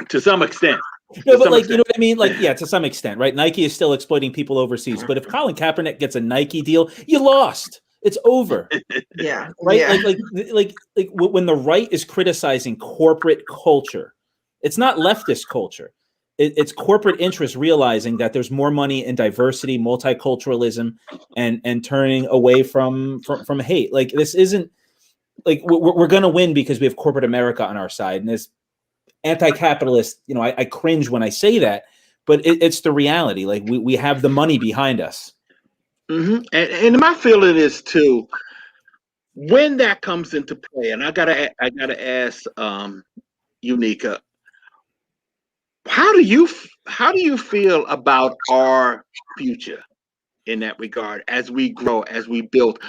To some extent. No, but you know what I mean? To some extent, right? Nike is still exploiting people overseas. But if Colin Kaepernick gets a Nike deal, you lost. It's over. Yeah. Right? Yeah. Like when the right is criticizing corporate culture, it's not leftist culture. It's corporate interests realizing that there's more money in diversity, multiculturalism, and turning away from hate. Like, this isn't like we're going to win because we have corporate America on our side. And as anti-capitalist, I cringe when I say that, but it's the reality. Like, we have the money behind us. And my feeling is too, when that comes into play, and I gotta ask you, Nika, how do you feel about our future in that regard as we grow, as we build?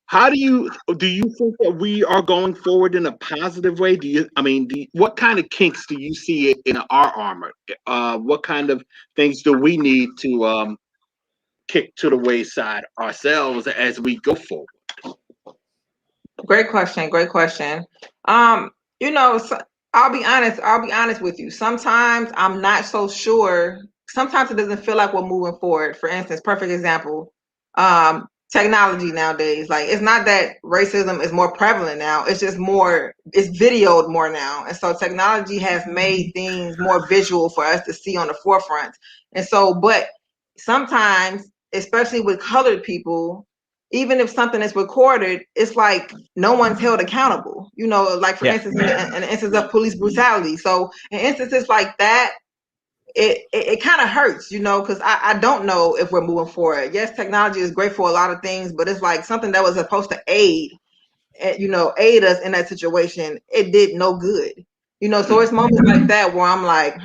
How do you think that we are going forward in a positive way? What kind of kinks do you see in our armor? What kind of things do we need to kick to the wayside ourselves as we go forward? Great question. Great question. So, I'll be honest with you. Sometimes I'm not so sure. Sometimes it doesn't feel like we're moving forward. For instance, perfect example. Technology nowadays, like it's not that racism is more prevalent now. It's just it's videoed more now, and so technology has made things more visual for us to see on the forefront. And so, but sometimes, especially with colored people, even if something is recorded, it's like no one's held accountable. Like for instance, in the instance of police brutality. So in instances like that, it kind of hurts, because I don't know if we're moving forward. Yes, technology is great for a lot of things, but it's like something that was supposed to aid us in that situation. It did no good. So it's moments like that where I'm like,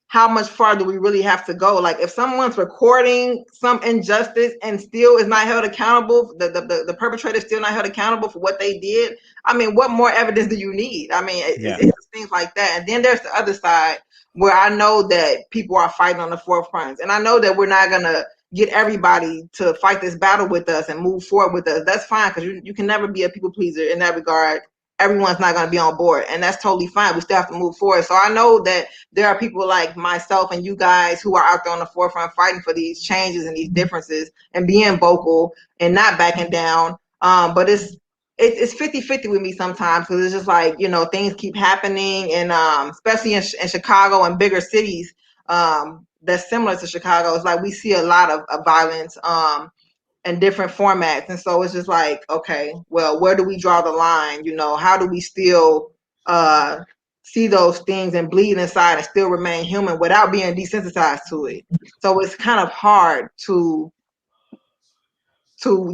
how much farther do we really have to go? Like if someone's recording some injustice and still is not held accountable, the perpetrator is still not held accountable for what they did. I mean, what more evidence do you need? I mean, it's things like that. And then there's the other side where I know that people are fighting on the forefront. And I know that we're not going to get everybody to fight this battle with us and move forward with us. That's fine, because you can never be a people pleaser in that regard. Everyone's not going to be on board, and that's totally fine. We still have to move forward. So I know that there are people like myself and you guys who are out there on the forefront fighting for these changes and these differences and being vocal and not backing down. But it's 50-50 with me sometimes, because it's just like, things keep happening, and especially in Chicago and bigger cities that's similar to Chicago. It's like we see a lot of violence and different formats. And so it's just like, okay, well, where do we draw the line? How do we still see those things and bleed inside and still remain human without being desensitized to it? So it's kind of hard to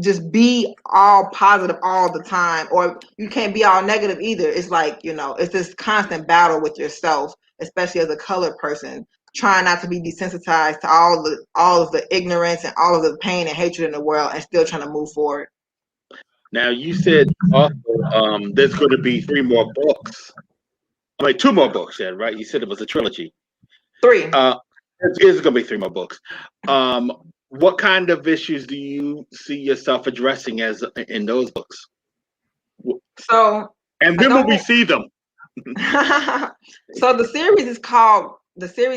just be all positive all the time, or you can't be all negative either. It's like, it's this constant battle with yourself, especially as a colored person, trying not to be desensitized to all of the ignorance and all of the pain and hatred in the world, and still trying to move forward. Now, you said also there's going to be 3 more books. 2 more books, yeah, right? You said it was a trilogy. 3. There's going to be 3 more books. What kind of issues do you see yourself addressing in those books? So, and when will we see them? So the series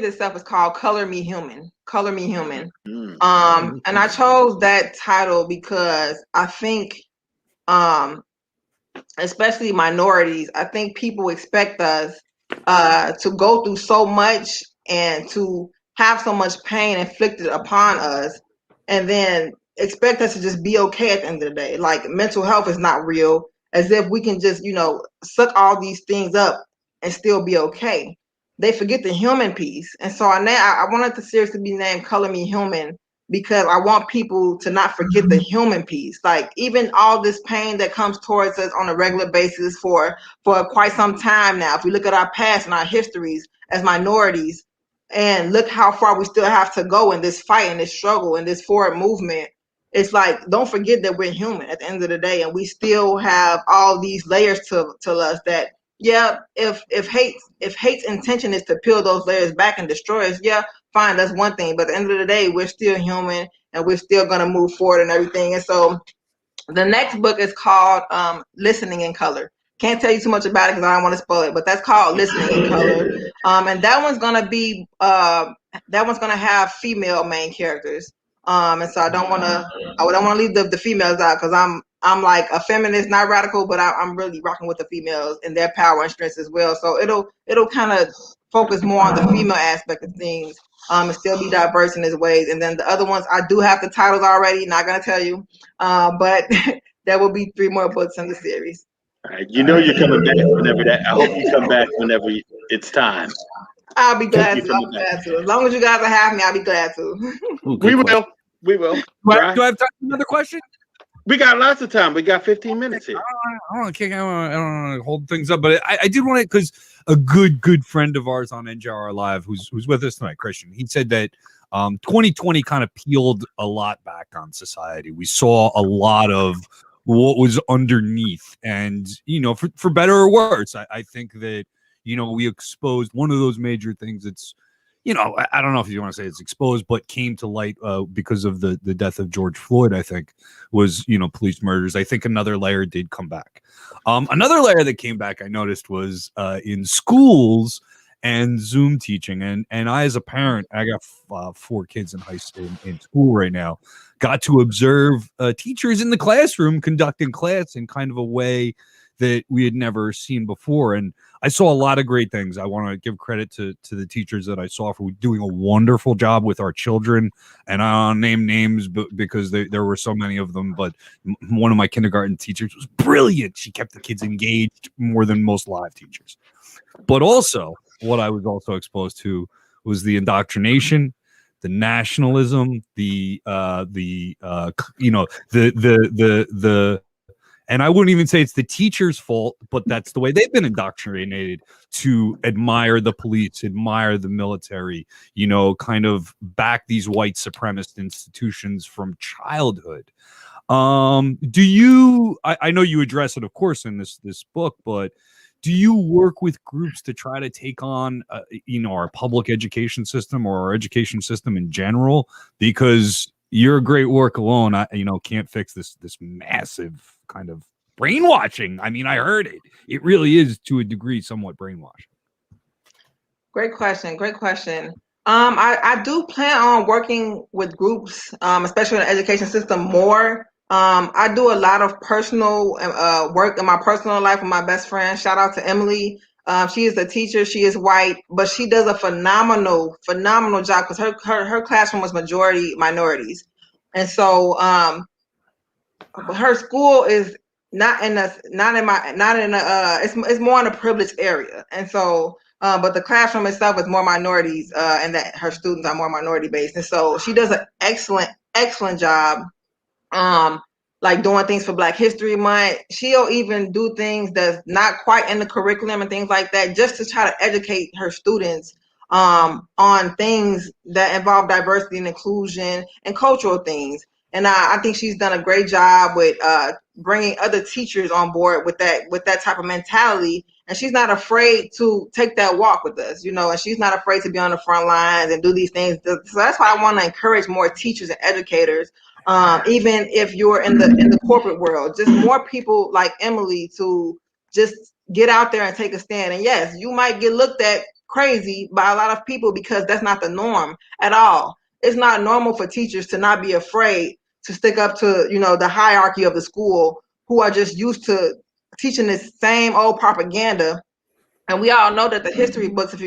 itself is called Color Me Human. Color Me Human. And I chose that title because I think, especially minorities, I think people expect us to go through so much and to have so much pain inflicted upon us, and then expect us to just be okay at the end of the day. Like mental health is not real, as if we can just, suck all these things up and still be okay. They forget the human piece. And so I wanted the series to be named Color Me Human, because I want people to not forget the human piece. Like even all this pain that comes towards us on a regular basis for quite some time now, if we look at our past and our histories as minorities, and look how far we still have to go in this fight and this struggle and this forward movement, it's like, don't forget that we're human at the end of the day, and we still have all these layers to us that, yeah, if hate's intention is to peel those layers back and destroy us, yeah, fine, that's one thing. But at the end of the day, we're still human, and we're still gonna move forward and everything. And so the next book is called Listening in Color. Can't tell you too much about it because I don't want to spoil it, but that's called Listening in Color. And that one's gonna have female main characters. And so I don't want to leave the females out, because I'm like a feminist, not radical, but I'm really rocking with the females and their power and strengths as well. So it'll kind of focus more on the female aspect of things, and still be diverse in its ways. And then the other ones, I do have the titles already, not gonna tell you, but there will be 3 more books in the series. All right. You're coming back whenever that. I hope you come back whenever it's time. I'll be glad to. As long as you guys are having me, I'll be glad to. We will. We will. Do I have time for another question? We got lots of time. We got 15 minutes here. I don't want to hold things up, but I did want to, because a good friend of ours on NJR Live, who's with us tonight, Christian, he said that 2020 kind of peeled a lot back on society. We saw a lot of what was underneath, and for better or worse, I think that we exposed one of those major things that's I don't know if you want to say it's exposed, but came to light because of the death of George Floyd, I think, was, police murders. I think another layer did come back. Another layer that came back, I noticed, was in schools and Zoom teaching. And I, as a parent, I got 4 kids in high school, in school right now, got to observe teachers in the classroom conducting class in kind of a way that we had never seen before. And I saw a lot of great things. I want to give credit to the teachers that I saw for doing a wonderful job with our children. And I don't name names because there were so many of them. But one of my kindergarten teachers was brilliant. She kept the kids engaged more than most live teachers. But also, what I was also exposed to was the indoctrination, the nationalism, and I wouldn't even say it's the teacher's fault, but that's the way they've been indoctrinated to admire the police, admire the military, kind of back these white supremacist institutions from childhood. Do you, I know you address it, of course, in this book, but do you work with groups to try to take on, our public education system or our education system in general? Because your great work alone, can't fix this massive kind of brainwashing. I mean, I heard it. It really is, to a degree, somewhat brainwashing. Great question. I do plan on working with groups, especially in the education system, more. I do a lot of personal work in my personal life with my best friend. Shout out to Emily. She is a teacher. She is white, but she does a phenomenal job because her classroom was majority minorities, and so her school is it's more in a privileged area, and so but the classroom itself is more minorities, and that her students are more minority based, and so she does an excellent job. Like doing things for Black History Month. She'll even do things that's not quite in the curriculum and things like that, just to try to educate her students on things that involve diversity and inclusion and cultural things. And I think she's done a great job with bringing other teachers on board with that type of mentality. And she's not afraid to take that walk with us, and she's not afraid to be on the front lines and do these things. So that's why I want to encourage more teachers and educators, even if you're in the corporate world, just more people like Emily to just get out there and take a stand. And yes, you might get looked at crazy by a lot of people because that's not the norm at all. It's not normal for teachers to not be afraid to stick up to, the hierarchy of the school, who are just used to teaching this same old propaganda. And we all know that the history books, if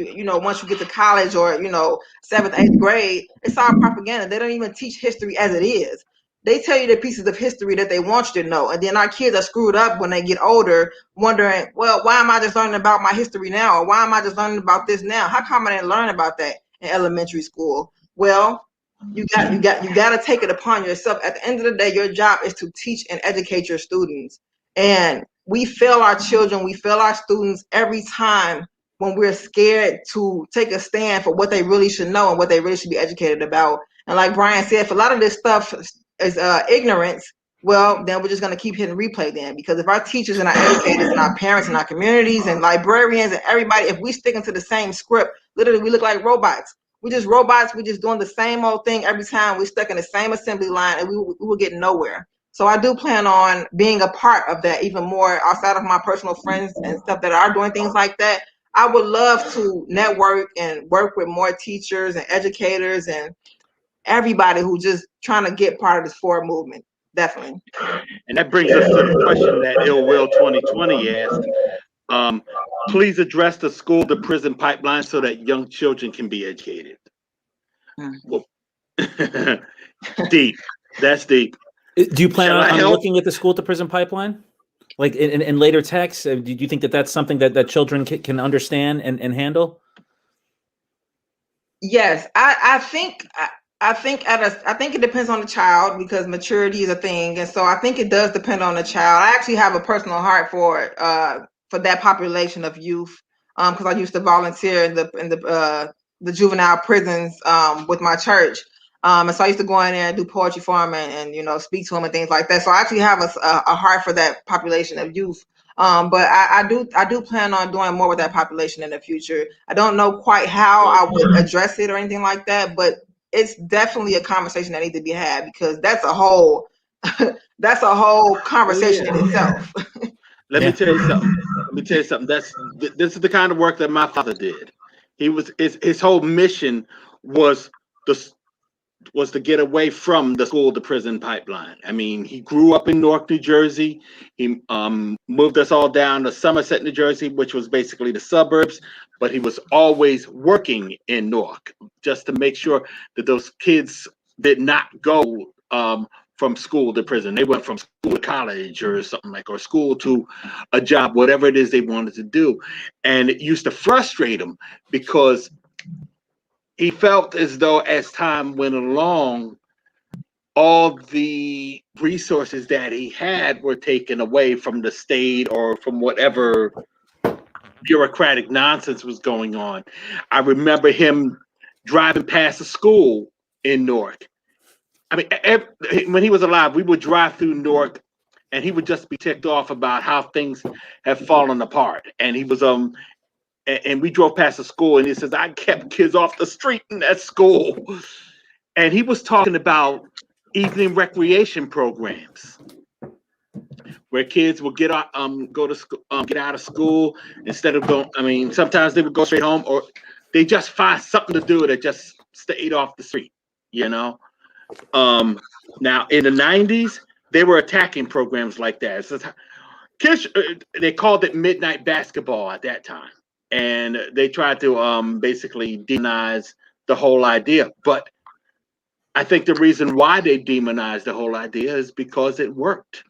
once you get to college or, 7th, 8th grade, it's all propaganda. They don't even teach history as it is. They tell you the pieces of history that they want you to know. And then our kids are screwed up when they get older, wondering, well, why am I just learning about my history now? Or why am I just learning about this now? How come I didn't learn about that in elementary school? Well, you got to take it upon yourself. At the end of the day, your job is to teach and educate your students. And we fail our children, we fail our students every time when we're scared to take a stand for what they really should know and what they really should be educated about. And like Brian said, if a lot of this stuff is ignorance, well, then we're just going to keep hitting replay then. Because if our teachers and our educators and our parents and our communities and librarians and everybody, if we stick into the same script, literally we look like robots. We just robots. We just doing the same old thing every time. We stuck in the same assembly line and we will get nowhere. So I do plan on being a part of that even more outside of my personal friends and stuff that are doing things like that. I would love to network and work with more teachers and educators and everybody who just trying to get part of this forward movement. Definitely. And that brings us to the question that Ill Will 2020 asked. Please address the school to prison pipeline so that young children can be educated. Well, deep. That's deep. Do you plan on looking at the school to prison pipeline? Like in later texts? Do you think that that's something that children can understand and handle? Yes, I think I think it depends on the child because maturity is a thing, and so I think it does depend on the child. I actually have a personal heart for that population of youth, because I used to volunteer in the juvenile prisons with my church, and so I used to go in there and do poetry for them and speak to them and things like that. So I actually have a heart for that population of youth. But I do plan on doing more with that population in the future. I don't know quite how I would address it or anything like that, but it's definitely a conversation that needs to be had because that's a whole conversation in itself. Let me tell you something. This is the kind of work that my father did. His whole mission was to get away from the school to prison pipeline. I mean, he grew up in Newark, New Jersey. He moved us all down to Somerset, New Jersey, which was basically the suburbs, but he was always working in Newark just to make sure that those kids did not go from school to prison. They went from school to college or something or school to a job, whatever it is they wanted to do. And it used to frustrate him because he felt as though as time went along, all the resources that he had were taken away from the state or from whatever bureaucratic nonsense was going on. I remember him driving past a school in Newark. I mean, when he was alive, we would drive through Newark and he would just be ticked off about how things have fallen apart. And he was and we drove past the school and he says, I kept kids off the street in that school. And he was talking about evening recreation programs where kids would get out, go to school, get out of school instead of going. I mean, sometimes they would go straight home or they just find something to do that just stayed off the street, Now, in the 90s, they were attacking programs like that. So kids, they called it midnight basketball at that time. And they tried to basically demonize the whole idea. But I think the reason why they demonized the whole idea is because it worked.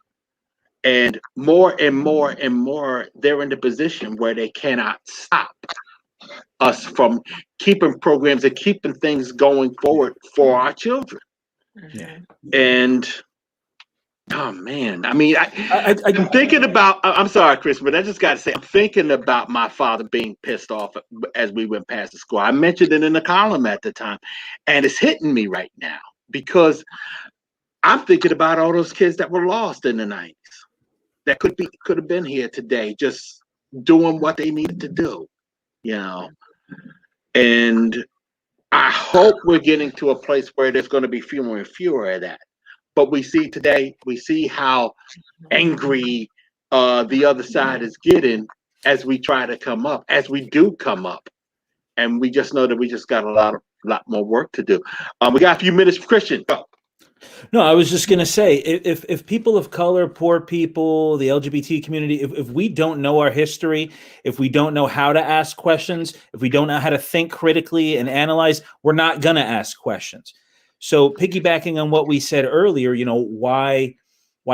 And more, they're in the position where they cannot stop us from keeping programs and keeping things going forward for our children. Yeah. And oh man, I mean, I'm thinking about. I'm sorry, Chris, but I just got to say, I'm thinking about my father being pissed off as we went past the school. I mentioned it in the column at the time, and it's hitting me right now because I'm thinking about all those kids that were lost in the 90s that could have been here today, just doing what they needed to do, And I hope we're getting to a place where there's going to be fewer and fewer of that. But we see how angry the other side is getting as we try to come up, as we do come up. And we just know that we just got a lot more work to do. We got a few minutes for Christian. Go. No, I was just going to say, if people of color, poor people, the LGBT community, if we don't know our history, if we don't know how to ask questions, if we don't know how to think critically and analyze, we're not going to ask questions. So piggybacking on what we said earlier, why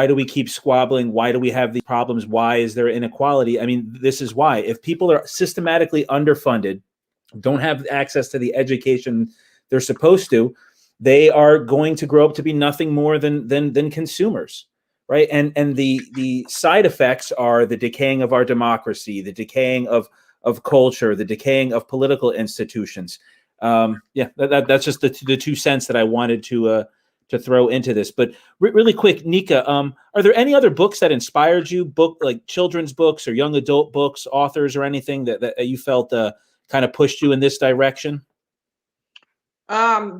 do we keep squabbling? Why do we have these problems? Why is there inequality? I mean, this is why. If people are systematically underfunded, don't have access to the education they're supposed to, they are going to grow up to be nothing more than consumers, right? And the side effects are the decaying of our democracy, the decaying of culture, the decaying of political institutions. That's just the 2 cents that I wanted to throw into this. But really quick, Nika, are there any other books that inspired you? Like children's books or young adult books, authors, or anything that you felt kind of pushed you in this direction?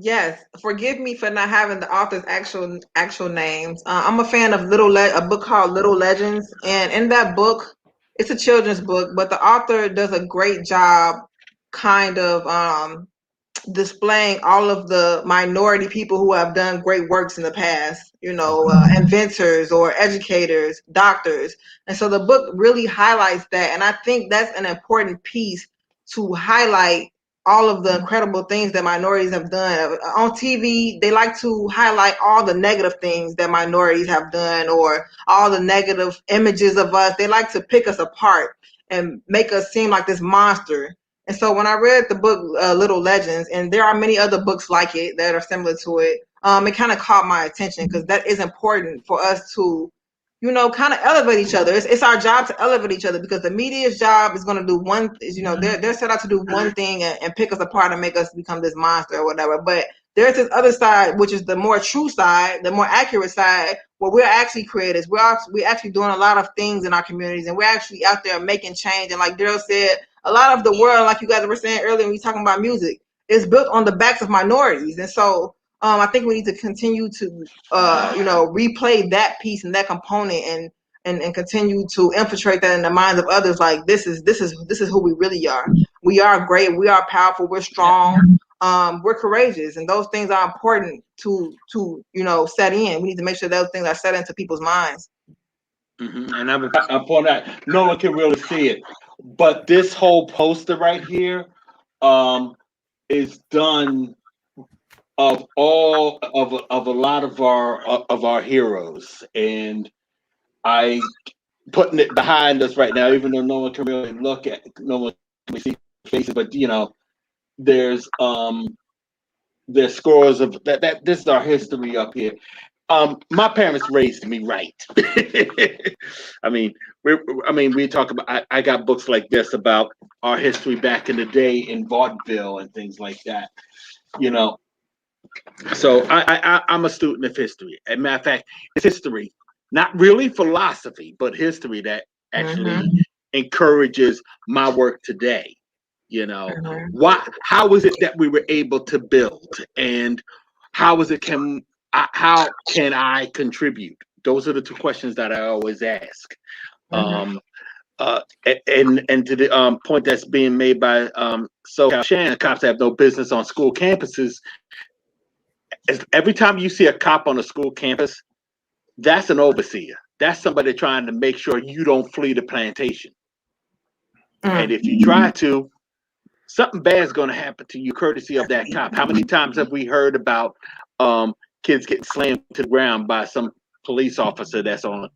Yes. Forgive me for not having the author's actual names. I'm a fan of a book called Little Legends, and in that book, it's a children's book, but the author does a great job, kind of displaying all of the minority people who have done great works in the past. Inventors or educators, doctors, and so the book really highlights that, and I think that's an important piece to highlight. All of the incredible things that minorities have done. On TV, they like to highlight all the negative things that minorities have done or all the negative images of us. They like to pick us apart and make us seem like this monster And so when I read the book Little Legends, and there are many other books like it that are similar to it, it kind of caught my attention because that is important for us to, kind of elevate each other. It's our job to elevate each other because the media's job is going to do one, they're set out to do one thing and pick us apart and make us become this monster or whatever. But there's this other side, which is the more true side, the more accurate side, where we're actually creators. We're actually doing a lot of things in our communities, and we're actually out there making change. And like Daryle said, a lot of the world, like you guys were saying earlier when we were talking about music, is built on the backs of minorities. And so I think we need to continue to, replay that piece and that component and continue to infiltrate that in the minds of others. Like this is who we really are. We are great. We are powerful. We're strong. We're courageous, and those things are important to set in. We need to make sure those things are set into people's minds. Mm-hmm. And I'm pointing out, no one can really see it, but this whole poster right here is done of all of a lot of our heroes, and I putting it behind us right now, even though no one can really no one can see faces, but there's scores of that. This is our history up here. My parents raised me right. we talk about. I got books like this about our history back in the day in vaudeville and things like that. So I'm a student of history. As a matter of fact, it's history, not really philosophy, but history that actually encourages my work today. How is it that we were able to build, and how can I contribute? Those are the two questions that I always ask. And to the point that's being made by SoCal Shannon, cops have no business on school campuses. Every time you see a cop on a school campus, that's an overseer. That's somebody trying to make sure you don't flee the plantation. And if you try to, something bad is going to happen to you courtesy of that cop. How many times have we heard about kids getting slammed to the ground by some police officer that's on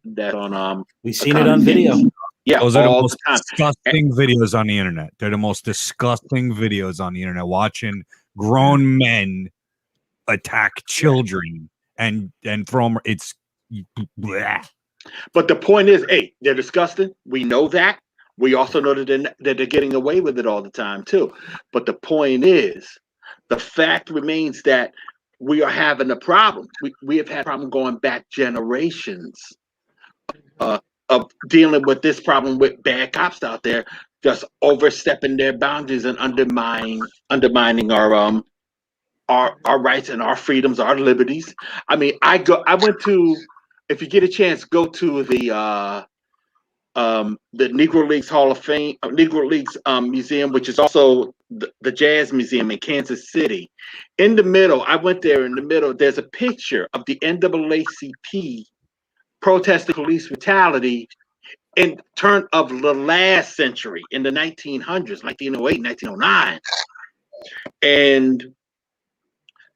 we've seen it on video. Yeah, those are the most disgusting videos on the internet. They're the most disgusting videos on the internet. Watching grown men attack children and throw them. It's bleh. But the point is, hey, they're disgusting. We know that. We also know that they're getting away with it all the time too. But the point is, the fact remains that we are having a problem. We have had a problem going back generations of dealing with this problem with bad cops out there just overstepping their boundaries and undermining our rights and our freedoms, our liberties. I went to, if you get a chance, go to the Negro Leagues Hall of Fame, Negro Leagues Museum, which is also the Jazz Museum in Kansas City. In the middle, I went there. In the middle, there's a picture of the NAACP protesting police brutality in turn of the last century, in the 1900s, 1908, 1909. And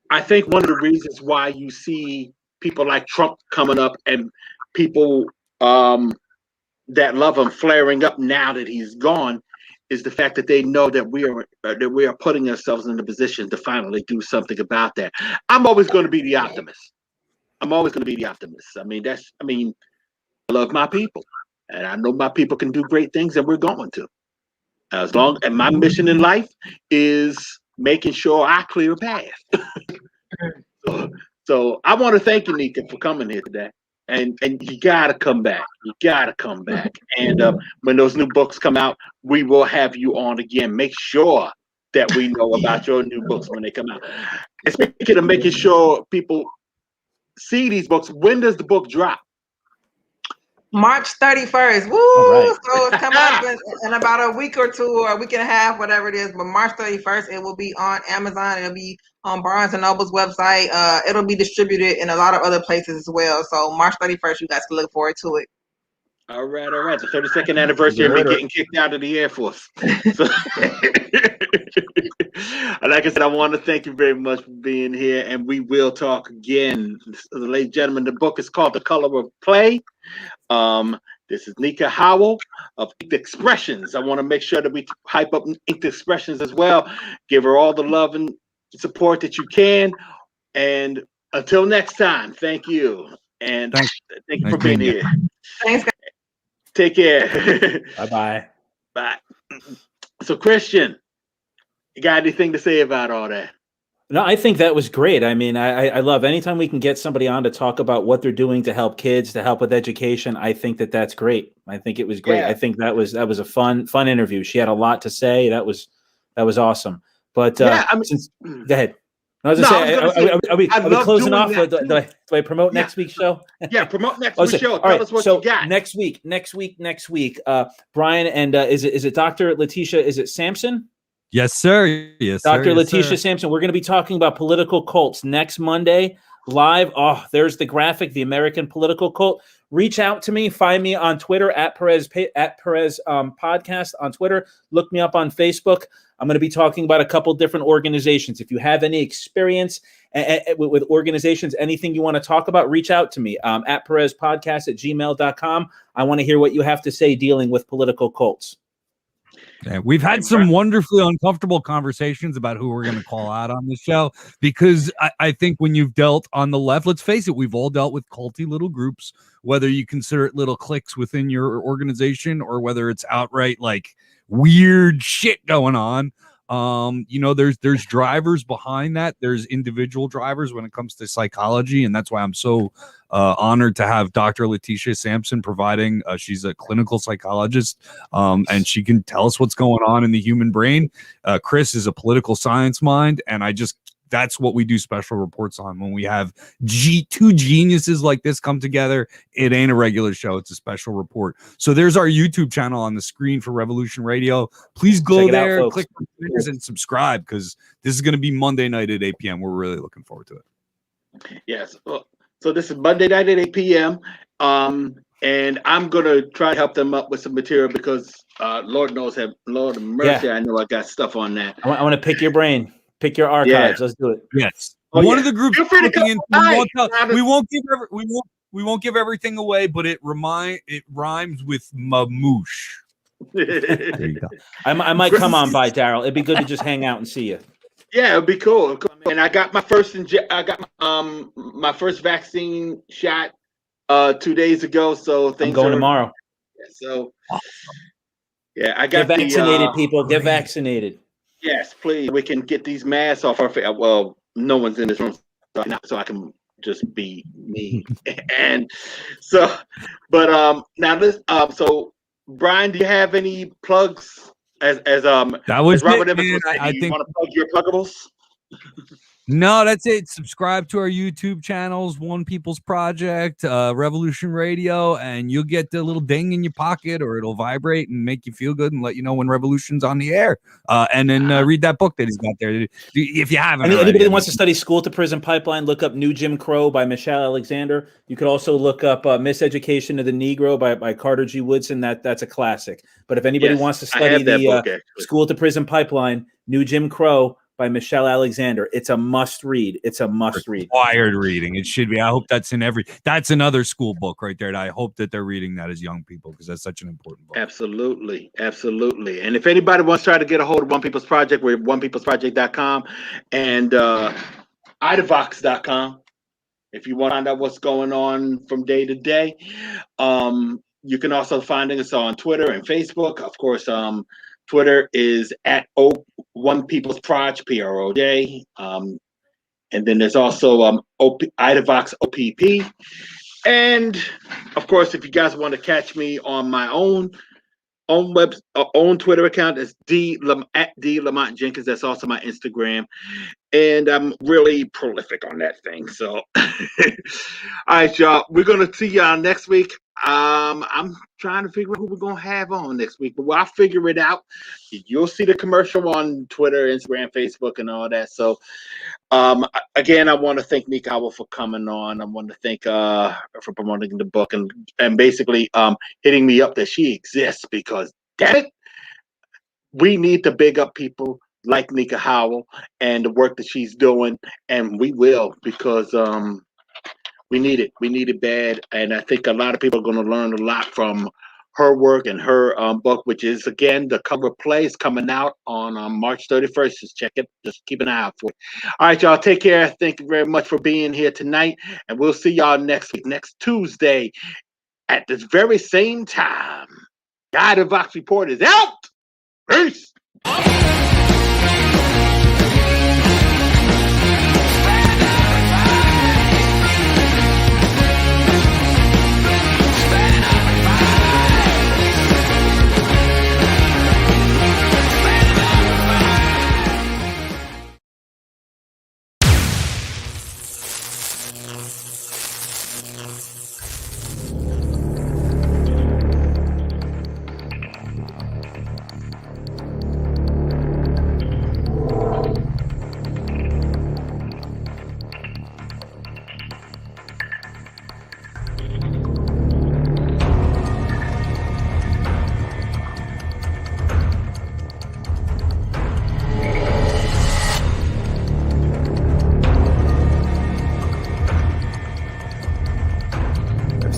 I think one of the reasons why you see people like Trump coming up and people that love him flaring up now that he's gone is the fact that they know that we are putting ourselves in the position to finally do something about that. I'm always going to be the optimist. I love my people, and I know my people can do great things, and we're going to. And my mission in life is making sure I clear a path. So I want to thank you, Nika, for coming here today. And you gotta come back. And when those new books come out, we will have you on again. Make sure that we know about your new books when they come out. And speaking of making sure people see these books, when does the book drop? March 31st. Woo! Right. So it's coming up in about a week or two or a week and a half, whatever it is. But March 31st, it will be on Amazon. It'll be on Barnes & Noble's website. It'll be distributed in a lot of other places as well. So March 31st, you guys can look forward to it. All right. The 32nd anniversary of me getting kicked out of the Air Force. So, like I said, I want to thank you very much for being here, and we will talk again. Ladies and gentlemen, the book is called The Color of Play. This is Nneka Howell of Inked Expressions. I want to make sure that we hype up Inked Expressions as well. Give her all the love and support that you can. And until next time, thank you. And thank you for being here. Thanks, guys. Take care. Bye-bye. Bye. So, Christian, you got anything to say about all that? No, I think that was great. I mean, I love anytime we can get somebody on to talk about what they're doing to help kids, to help with education. I think that's great. I think it was great. Yeah. I think that was a fun interview. She had a lot to say. That was awesome. But yeah, I mean, go ahead. I was gonna say, are we closing off? Do I promote next week's show? Yeah, promote next week's show. Tell us what you got. Next week. Brian and is it Dr. Letitia? Is it Sampson? Yes, sir. Yes, Dr. Sir. Letitia Yes, Sampson. We're going to be talking about political cults next Monday live. Oh, there's the graphic, the American political cult. Reach out to me. Find me on Twitter at Perez Podcast on Twitter. Look me up on Facebook. I'm going to be talking about a couple different organizations. If you have any experience with organizations, anything you want to talk about, reach out to me at perezpodcast@gmail.com. I want to hear what you have to say dealing with political cults. Yeah, we've had some wonderfully uncomfortable conversations about who we're going to call out on this show, because I think when you've dealt on the left, let's face it, we've all dealt with culty little groups, whether you consider it little cliques within your organization or whether it's outright like weird shit going on. There's drivers behind that. There's individual drivers when it comes to psychology, and that's why I'm so honored to have Dr. Letitia Sampson providing. She's a clinical psychologist, and she can tell us what's going on in the human brain. Chris is a political science mind, and that's what we do special reports on. When we have two geniuses like this come together, it ain't a regular show. It's a special report. So there's our YouTube channel on the screen for Revolution Radio. Please go there, click on it, and subscribe, because this is going to be Monday night at 8 p.m. We're really looking forward to it. Yes. So this is Monday night at 8 p.m. And I'm going to try to help them up with some material because Lord knows, Lord mercy, I know I got stuff on that. I want to pick your brain. Pick your archives. Yeah. Let's do it. Yes. One of the groups we won't give everything away, but it rhymes with mamoosh. There you go. I might come on by, Daryle. It'd be good to just hang out and see you. Yeah, it'd be cool. And I got my first my first vaccine shot 2 days ago. So I'm going tomorrow. So yeah, I got get vaccinated, people. Get vaccinated. Yes, please. We can get these masks off our face. Well, no one's in this room, so I can just be me. And so, but now this. So, Brian, do you have any plugs? As that was Robert it, Evans, I think. Want to plug your pluggables? No, that's it. Subscribe to our YouTube channels, One People's Project, Revolution Radio, and you'll get the little ding in your pocket, or it'll vibrate and make you feel good and let you know when Revolution's on the air. And then read that book that he's got there. If you haven't. Anybody that wants to study School to Prison Pipeline, look up New Jim Crow by Michelle Alexander. You could also look up Miseducation of the Negro by Carter G. Woodson. That's a classic. But if anybody wants to study the School to Prison Pipeline, New Jim Crow by Michelle Alexander, it's a must read. It's a must read. Required reading. It should be. I hope that's that's another school book right there. And I hope that they're reading that as young people, because that's such an important book. Absolutely. Absolutely. And if anybody wants to try to get a hold of One People's Project, we're at onepeoplesproject.com and Idavox.com. If you want to find out what's going on from day to day. You can also find us on Twitter and Facebook. Of course, Twitter is at One People's Proj, PROJ. And then there's also Idavox OPP. And of course, if you guys want to catch me on my own Twitter account, it's at D Lamont Jenkins. That's also my Instagram. And I'm really prolific on that thing. So all right, y'all. We're gonna see y'all next week. I'm trying to figure out who we're gonna have on next week, but I'll figure it out. You'll see the commercial on Twitter, Instagram, Facebook, and all that. So again, I want to thank Nneka Howell for coming on. I want to thank for promoting the book and basically hitting me up that she exists, because damn it, we need to big up people like Nneka Howell and the work that she's doing, and we will, because We need it. We need it bad. And I think a lot of people are going to learn a lot from her work and her book, which is, again, The Cover Play is coming out on March 31st. Just check it. Just keep an eye out for it. All right, y'all. Take care. Thank you very much for being here tonight. And we'll see y'all next week, next Tuesday at this very same time. The Idavox Report is out. Peace.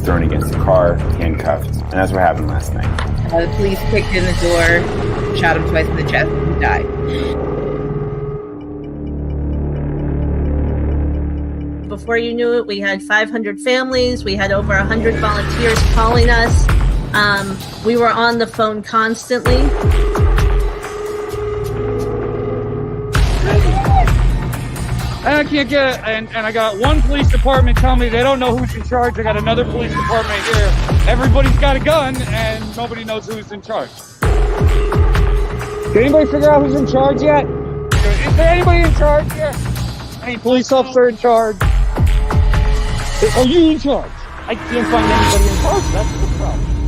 Thrown against the car, handcuffed, and that's what happened last night. The police kicked in the door, shot him twice in the chest, and he died. Before you knew it, we had 500 families. We had over 100 volunteers calling us. We were on the phone constantly. I can't get, and I got one police department telling me they don't know who's in charge. I got another police department here. Everybody's got a gun, and nobody knows who's in charge. Did anybody figure out who's in charge yet? Is there anybody in charge here? Any police officer in charge? Are you in charge? I can't find anybody in charge. That's the problem.